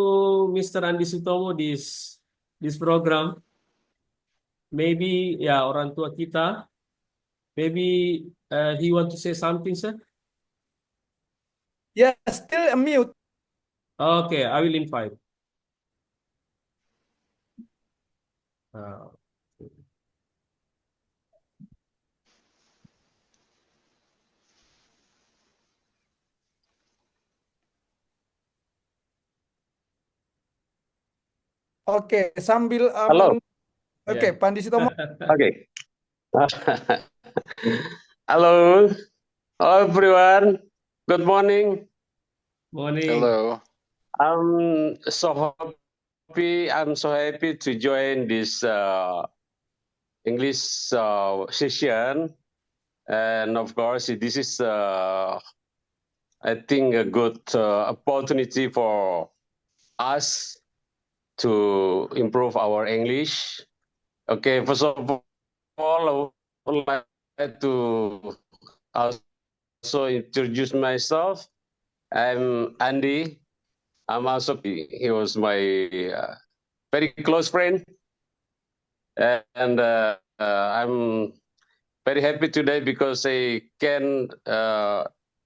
Mr. Andi Sutomo this program. Maybe orang tua kita. Maybe he want to say something, sir. Yeah, still a mute. Okay, I will invite. Oke, sambil Halo. Oke, Yeah. Pandi Sutomo. Okay. Hello. Hello, everyone. Good morning. Morning. Hello. I'm so happy to join this English session, and of course, this is I think a good opportunity for us to improve our English. Okay, first of all, I would like to also introduce myself. I'm Andy. I'm also, he was my very close friend. And I'm very happy today because I can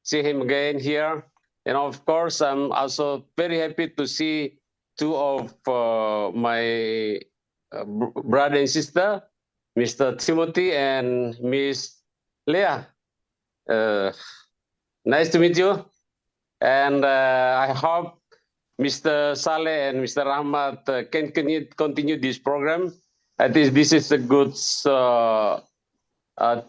see him again here. And of course, I'm also very happy to see two of my brother and sister, Mr. Timothy and Miss Leah. Nice to meet you. And I hope Mr. Saleh and Mr. Rahmat can continue this program. I think this is a good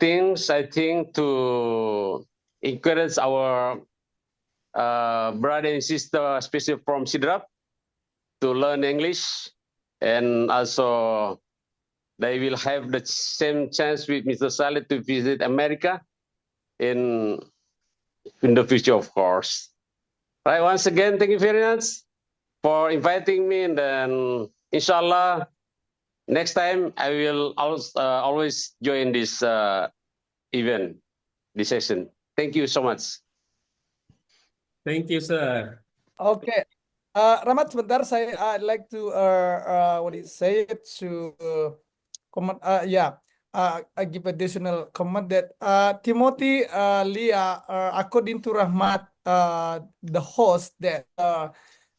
things, I think, to encourage our brother and sister, especially from Sidrap, to learn English. And also, they will have the same chance with Mr. Saleh to visit America in the future, of course. Right, once again, thank you very much for inviting me, and then inshallah, next time I will always join this event, this session. Thank you so much. Thank you, sir. Oke, Rahmat sebentar I'd like to what do you say to comment I give additional comment that Timothy Leah according to Rahmat the host that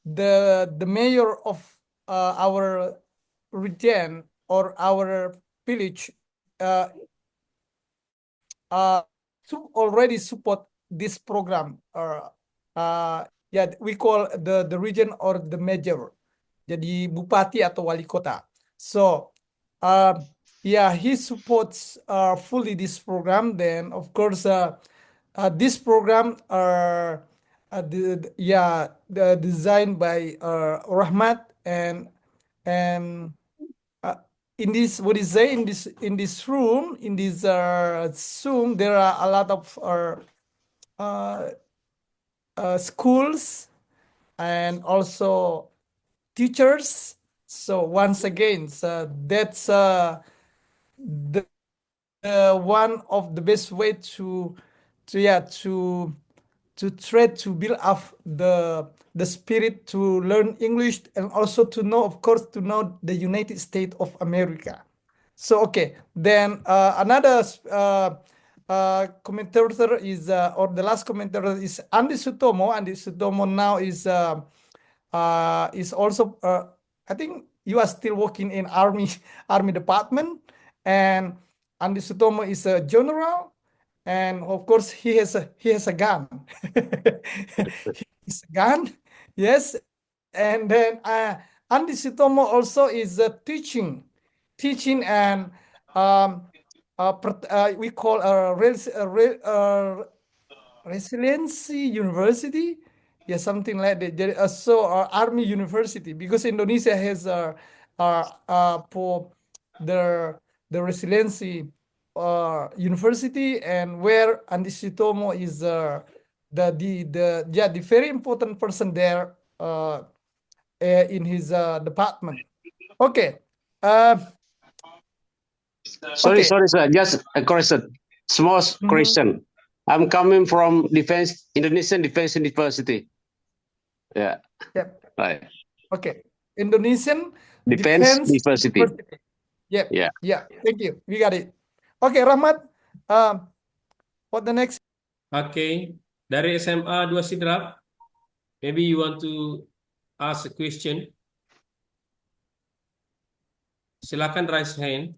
the mayor of our region or our village already support this program we call the region or the mayor. Jadi bupati atau wali kota. So he supports fully this program. Then of course this program are designed by Rahmat and in this what is say in this room in this Zoom there are a lot of schools and also teachers. So once again, that's the one of the best way to try to build up the spirit to learn English and also to know, of course, to know the United States of America. So okay, then another commentator is or the last commentator is Andy Sutomo. Andy Sutomo now is also I think you are still working in army department, and Andy Sutomo is a general, and of course he has a gun. He's a gun, yes. And then Andy Sutomo also is teaching and we call resiliency university, something like that. There also army university, because Indonesia has for the resiliency university, and where Andi Sutomo is the very important person there in his department. Okay. Sorry, sir. Just a correction. Small correction. I'm coming from Indonesian Defense University. Yeah. Yep. Right. Okay. Indonesian Defense University. Yep. Yeah. Yeah. Thank you. We got it. Okay, Rahmat. What the next? Okay. Dari SMA 2 Sidrap, maybe you want to ask a question. Silakan raise hand.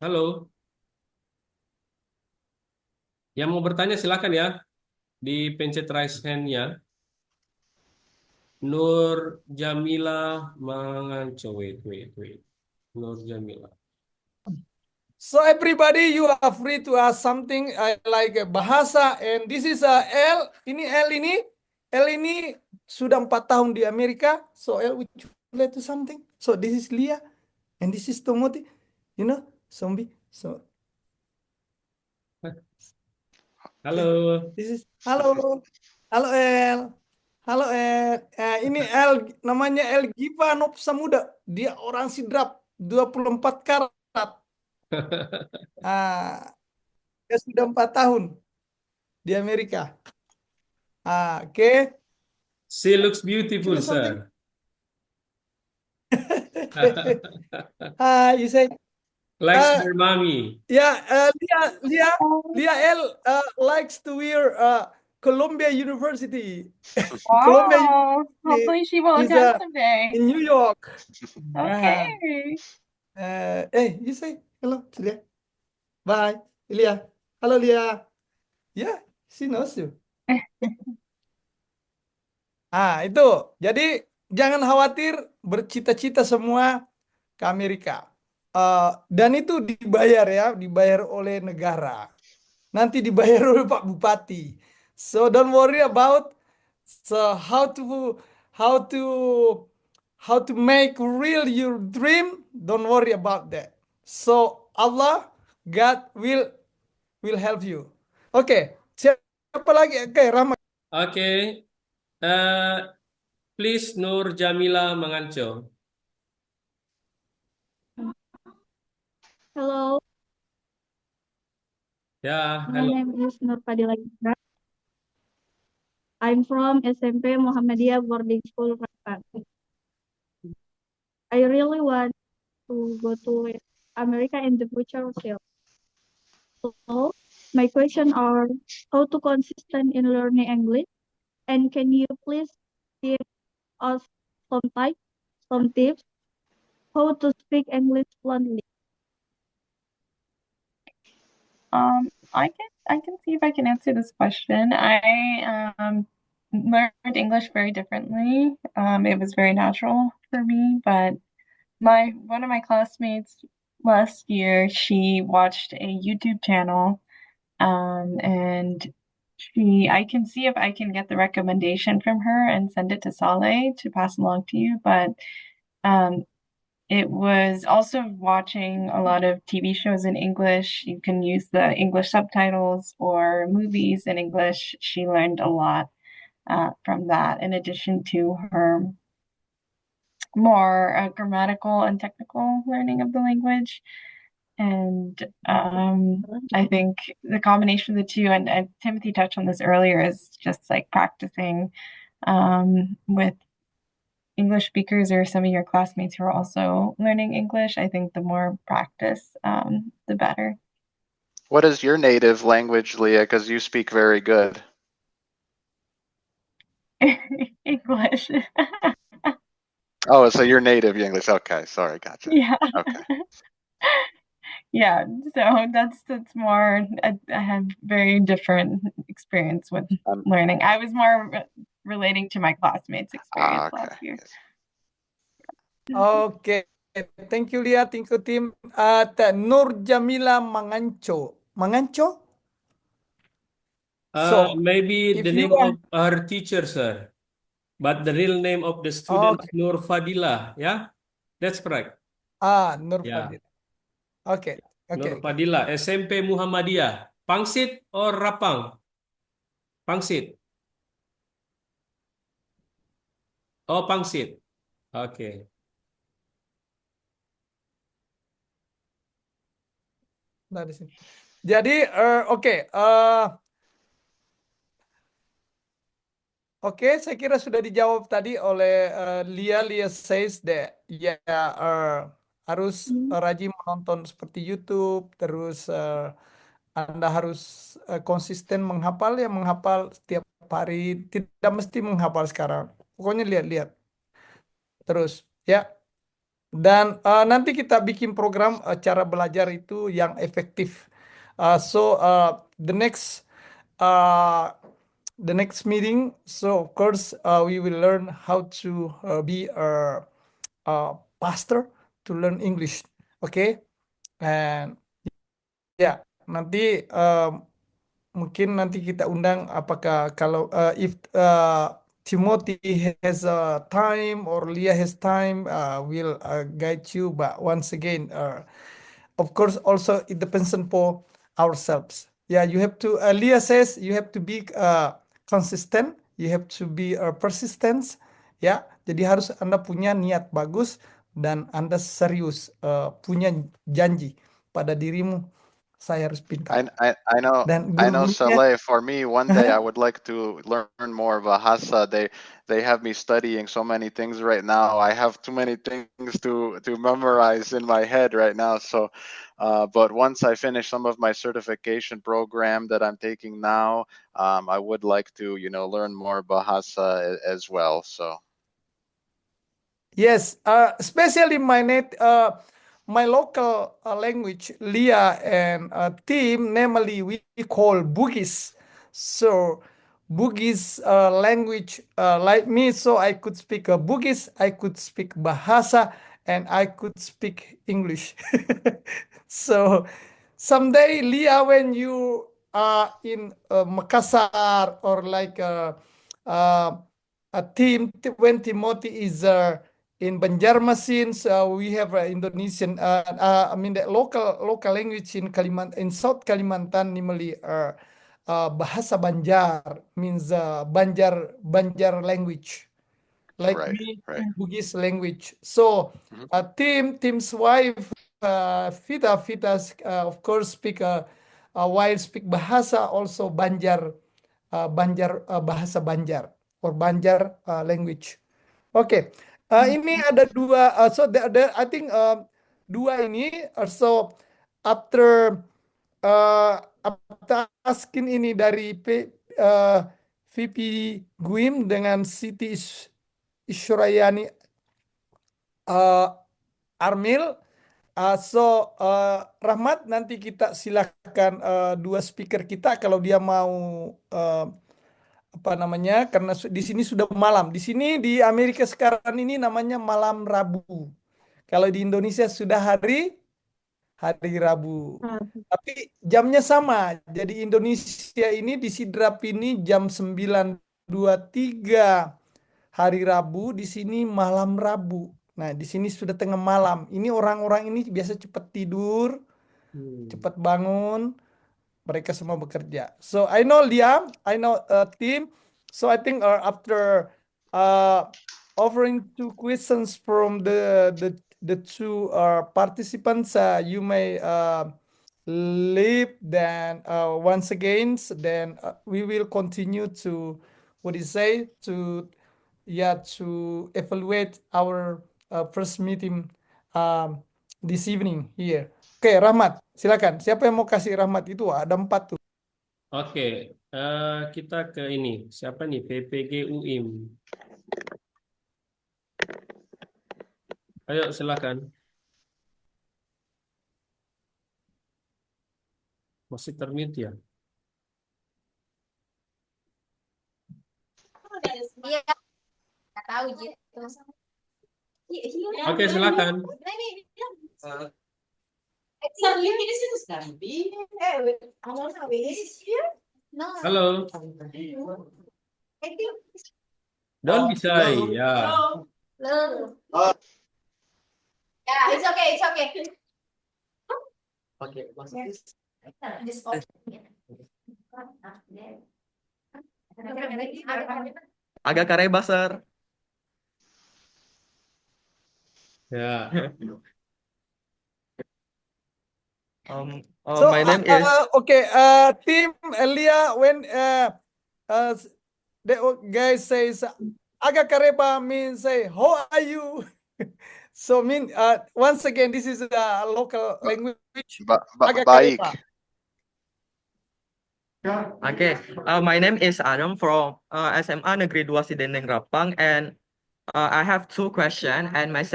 Halo. Yang mau bertanya silakan ya. Dipencet raise hand-nya. Nur Jamila Manganco. Wait. Nur Jamila. So everybody, you are free to ask something like bahasa, and this is L. L ini sudah 4 tahun di Amerika. So L, would you like to something? So this is Lia, and this is Tomoti. You know, zombie. So Halo. Halo L. Halo L. Ini L, namanya El Giva Nopsamuda. Dia orang Sidrap, 24 karat. Dia sudah 4 tahun di Amerika. Okay. She looks beautiful, sir. You say Likes her mommy. Yeah, Lia L likes to wear Columbia University. Columbia Wow. Hopefully she will is attend someday. in New York. Okay. Hey, you say hello to Lia. Bye, Lia. Halo Lia. Yeah, she knows you. Itu. Jadi jangan khawatir, bercita-cita semua ke Amerika. Dan itu dibayar oleh negara. Nanti dibayar oleh Pak Bupati. So don't worry about how to make real your dream. Don't worry about that. So God will help you. Oke, siapa lagi? Oke, Rahmat. Oke. Please Nur Jamila Manganco. Hello, Ya, my hello. name is Nur Fadila Gisra. I'm from SMP Muhammadiyah Boarding School, Ratan. I really want to go to America in the future still. So my question are how to consistent in learning English, and can you please give us some tips how to speak English fluently? I can see if I can answer this question. I learned English very differently. It was very natural for me, but one of my classmates last year, she watched a YouTube channel, and I can see if I can get the recommendation from her and send it to Saleh to pass along to you, but um, it was also watching a lot of TV shows in English. You can use the English subtitles or movies in English. She learned a lot from that, in addition to her more grammatical and technical learning of the language. And I think the combination of the two, and Timothy touched on this earlier, is just like practicing with English speakers or some of your classmates who are also learning English. I think the more practice, the better. What is your native language, Leah? Because you speak very good. English. Oh, so you're native English. Okay, sorry, gotcha. Yeah. Okay. Yeah, so that's more, I have very different experience with learning. I was more relating to my classmates' experience Okay. last year. Oke, thank you Lia, thank you tim. Nur Jamila Manganco. Manganco? So, Maybe if the you name are, of her teacher, sir. But the real name of the student is okay, Nur Fadila. Yeah, that's correct. Nur Yeah, Fadil. Okay, Nur okay. Fadila, SMP Muhammadiyah. Pangsit or Rapang? Pangsit. Oh, Pangsit. Okay. Dari sini. Jadi, oke, saya kira sudah dijawab tadi oleh Lia. Lia says that ya harus rajin menonton seperti YouTube, terus Anda harus konsisten menghafal ya, menghafal setiap hari, tidak mesti menghafal sekarang. Pokoknya lihat-lihat terus ya. Dan nanti kita bikin program cara belajar itu yang efektif. Uh, the next meeting, so of course we will learn how to be a pastor to learn English. Okay, and ya nanti mungkin nanti kita undang apakah kalau if Timothy has time or Leah has time, we'll guide you. But once again, of course, also it depends on for ourselves. Yeah, you have to. Leah says you have to be consistent. You have to be persistent. Ya, jadi harus Anda punya niat bagus dan Anda serius punya janji pada dirimu. Saya harus pintar. I know, Dan I know, guru-gurunya, Saleh. For me, one day I would like to learn more Bahasa. They have me studying so many things right now. I have too many things to memorize in my head right now. So, but once I finish some of my certification program that I'm taking now, I would like to, learn more Bahasa as well. So. yes, especially my local language, Lia and team, namely we call Bugis. So Bugis language like me, so I could speak Bugis, I could speak Bahasa, and I could speak English. So someday, Lia, when you are in Makassar or like uh, a team, when Timothy is in Banjarmasin, we have Indonesian. I mean the local language in in South Kalimantan, namely Bahasa Banjar means Banjar language, like Right, me right. Bugis language. So Mhm. Tim's wife Vita of course speak while speak bahasa also Banjar bahasa Banjar or Banjar language. Oke, ini ada dua. I think dua ini. So after after asking ini dari VP Guim dengan Siti Isyrayani Armil. Rahmat, nanti kita silakan dua speaker kita kalau dia mau apa namanya, karena di sini sudah malam. Di sini di Amerika sekarang ini namanya malam Rabu. Kalau di Indonesia sudah hari Rabu. Tapi jamnya sama. Jadi Indonesia ini di Sidrap ini jam 9.23 hari Rabu, di sini malam Rabu. Nah, di sini sudah tengah malam. Ini orang-orang ini biasa cepat tidur, cepat bangun. Mereka semua bekerja. So I know Liam, I know Tim. So I think after offering two questions from the two participants, you may leave. Then once again, then we will continue to to evaluate our first meeting this evening here. Oke, Rahmat, silakan. Siapa yang mau kasih Rahmat itu? Ada 4 tuh. Oke, kita ke ini. Siapa nih? PPG UIM. Ayo, silakan. Masih termute ya? Iya, nggak tahu gitu. Oke, silakan. Halo. Don't be shy. Ya. Yeah, it's okay, it's okay. Okay, agak kare basar. Ya. My name is Tim, Elia, when the guy says Aga Kareba means say how are you? So once again, this is a local language. Aga Baik. Kareba. Okay, my name is Adam from SMA Negeri 2 Sidendeng Rapang, and I have 2 questions. And my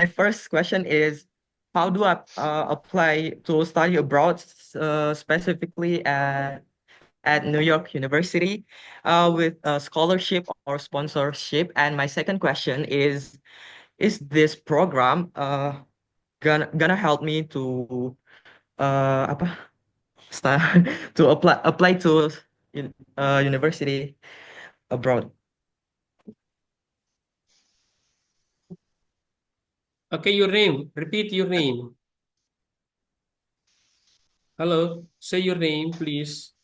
first question is, how do I apply to study abroad, specifically at New York University, with a scholarship or sponsorship? And my second question is this program gonna help me to to apply to university abroad? Okay, your name. Repeat your name. Hello, say your name, please.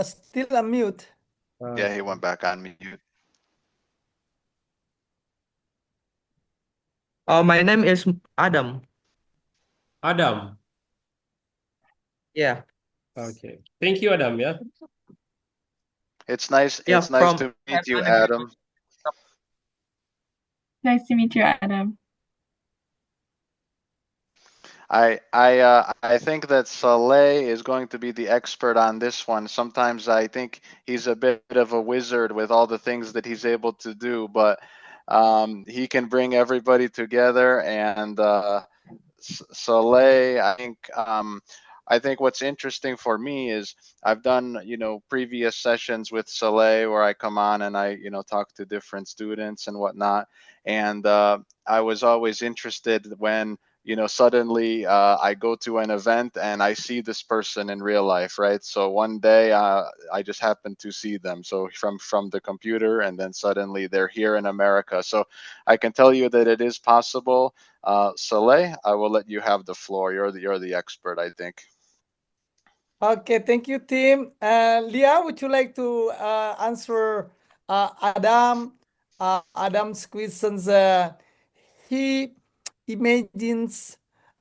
Still on mute. Yeah, he went back on mute. My name is Adam. Adam. Yeah. Okay. Thank you, Adam. Yeah. It's nice. Yeah, It's nice from to meet you, SMA Negeri Adam. Nice to meet you, Adam. I think that Saleh is going to be the expert on this one. Sometimes I think he's a bit of a wizard with all the things that he's able to do, but he can bring everybody together. And Saleh, I think what's interesting for me is I've done, previous sessions with Saleh where I come on and I, talk to different students and whatnot. And I was always interested when, suddenly I go to an event and I see this person in real life, right? So one day I just happened to see them. So from the computer, and then suddenly they're here in America. So I can tell you that it is possible. Saleh, I will let you have the floor. You're the expert, I think. Okay, thank you, Tim. Leah, would you like to answer Adam Adam's questions. He imagines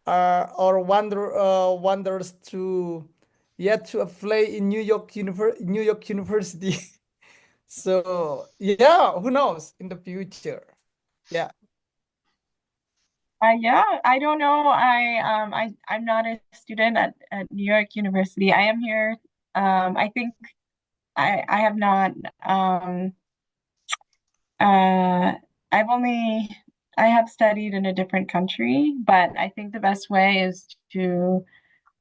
or wonders to yet to apply in New York University. So yeah, who knows in the future? Yeah. Yeah, I don't know. I'm not a student at New York University. I am here. I think I have not I've only I have studied in a different country, but I think the best way is to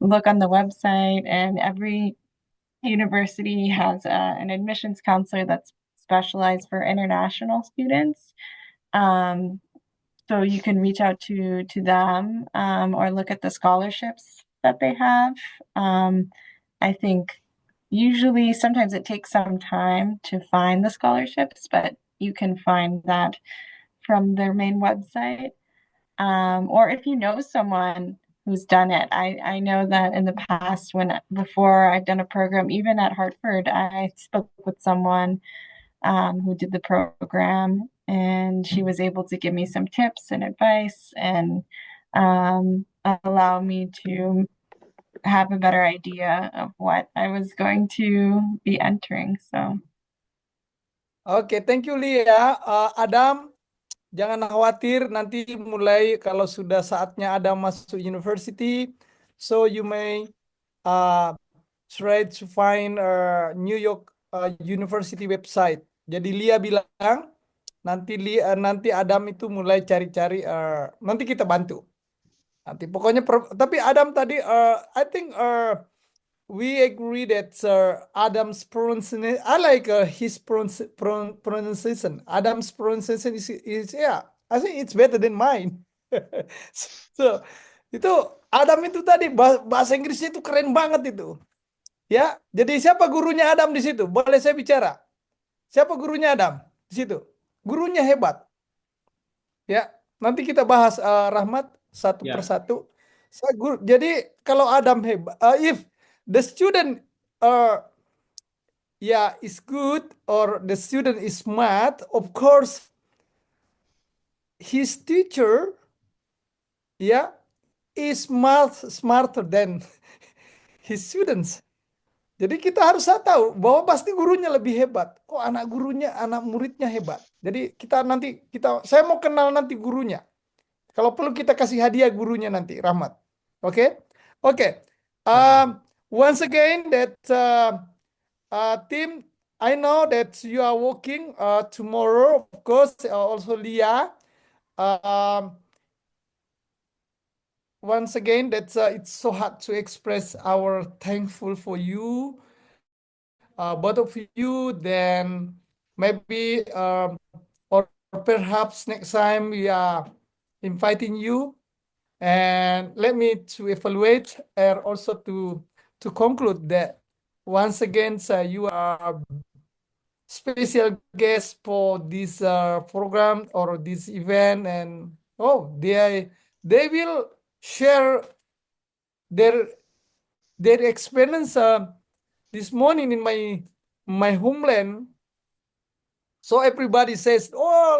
look on the website, and every university has an admissions counselor that's specialized for international students. So you can reach out to them, or look at the scholarships that they have. I think usually sometimes it takes some time to find the scholarships, but you can find that from their main website. Or if you know someone who's done it. I know that in the past, before I've done a program, even at Hartford, I spoke with someone who did the program, and she was able to give me some tips and advice, and allow me to have a better idea of what I was going to be entering. So Oke, thank you Lia. Adam, jangan khawatir nanti mulai kalau sudah saatnya Adam masuk university, so you may try to find New York University website. Jadi Lia bilang nanti Adam itu mulai cari-cari, nanti kita bantu. Nanti pokoknya tapi Adam tadi I think we agree that Adam's pronunciation, I like his pronunciation. Adam's pronunciation is yeah, I think it's better than mine. So itu Adam itu tadi bahasa Inggrisnya itu keren banget itu. Ya, jadi siapa gurunya Adam di situ? Boleh saya bicara? Siapa gurunya Adam di situ? Gurunya hebat. Ya, nanti kita bahas Rahmat satu Ya. persatu. Jadi kalau Adam hebat, if the student is good or the student is smart, of course his teacher is smarter than his students. Jadi kita harus tahu bahwa pasti gurunya lebih hebat. Oh, anak muridnya hebat. Jadi saya mau kenal nanti gurunya. Kalau perlu kita kasih hadiah gurunya nanti, Rahmat. Oke? Oke. Once again that team, I know that you are working tomorrow, of course, also Lia. Once again, that it's so hard to express our thankful for you, both of you. Then maybe or perhaps next time we are inviting you, and let me to evaluate and also to conclude that once again you are special guest for this program or this event, and they will share their experience this morning in my homeland. So everybody says, oh,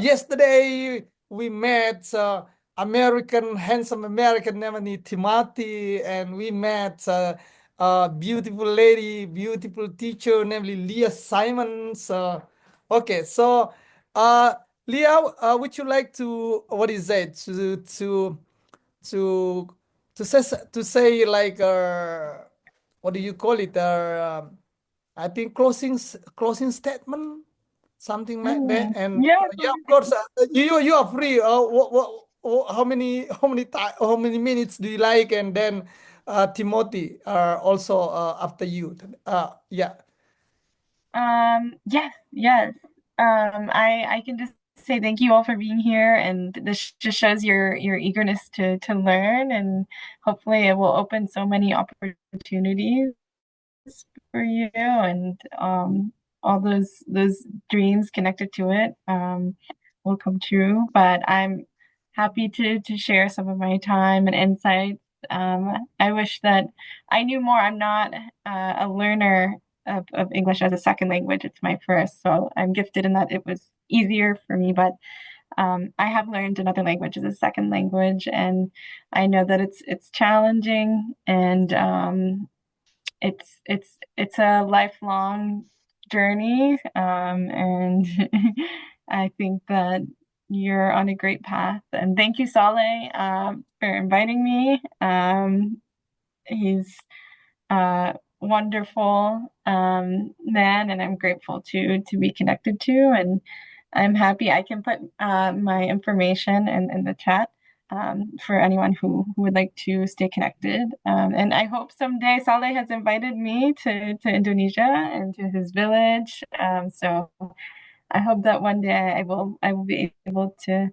yesterday we met handsome American named Timothy, and we met beautiful lady, beautiful teacher named Leah Simons. Okay, so Leah, would you like to say like what do you call it? I think closing statement, something like that. And yeah, of course, you are free. How many minutes do you like? And then Timothy also after you. Yeah. Yes. I can just say thank you all for being here, and this just shows your eagerness to learn, and hopefully it will open so many opportunities for you, and all those dreams connected to it will come true. But I'm happy to share some of my time and insights. I wish that I knew more. I'm not a learner of English as a second language. It's my first, so I'm gifted in that it was easier for me. But I have learned another language as a second language, and I know that it's challenging, and it's a lifelong journey, and I think that you're on a great path. And thank you, Saleh, for inviting me. He's a wonderful man, and I'm grateful to be connected to. And I'm happy I can put my information in the chat for anyone who would like to stay connected. And I hope someday Saleh has invited me to Indonesia and to his village. So I hope that one day I will be able to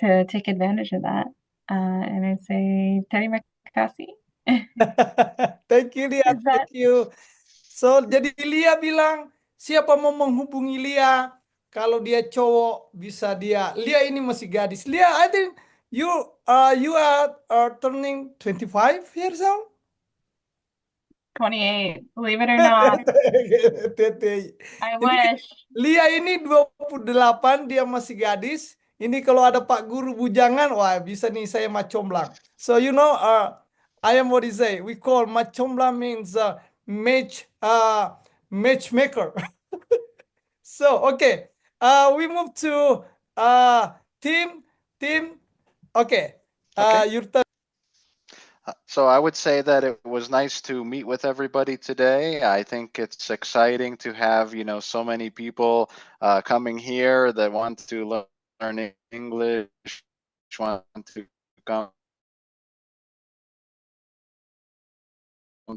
take advantage of that. And I say terima kasih. Thank you, Lia. Is that Thank you. So, jadi Lia bilang, siapa mau menghubungi Lia, kalau dia cowok bisa dia. Lia ini masih gadis. Lia, I think you are turning 25 years old. 28, believe it or not? Tete. I Jadi wish. Lia ini 28, dia masih gadis. Ini kalau ada Pak Guru bujangan, wah bisa nih saya macomblang. So you know, I am what you say. We call macomblang means matchmaker. So okay, we move to Tim. Okay, Okay. your turn. So I would say that it was nice to meet with everybody today. I think it's exciting to have, so many people coming here that want to learn English, want to come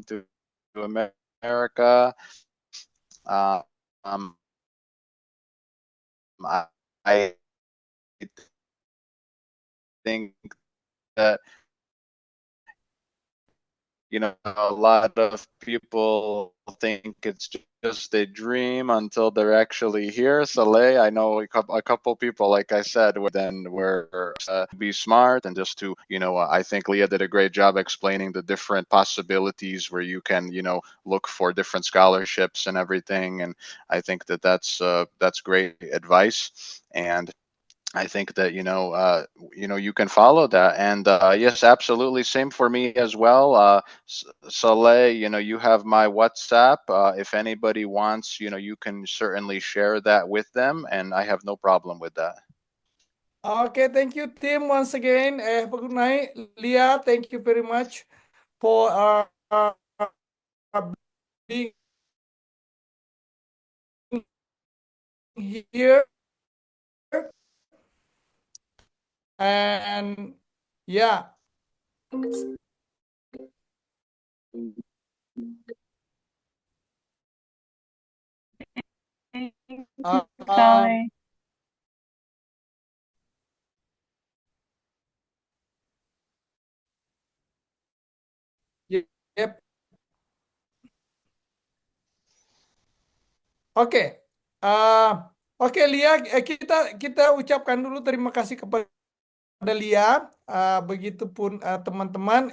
to America. I think that a lot of people think it's just a dream until they're actually here. Saleh, I know a couple people, like I said, were be smart and just to, I think Leah did a great job explaining the different possibilities where you can, look for different scholarships and everything. And I think that that's great advice. And I think that you can follow that, and yes, absolutely, same for me as well. Saleh, you have my WhatsApp. If anybody wants, you can certainly share that with them, and I have no problem with that. Okay, thank you, Tim, once again. Have a good night. Leah, thank you very much for being here. And yeah. Saleh. Yep. Oke. Oke, Lia, kita ucapkan dulu terima kasih kepada Lia. Begitupun teman-teman.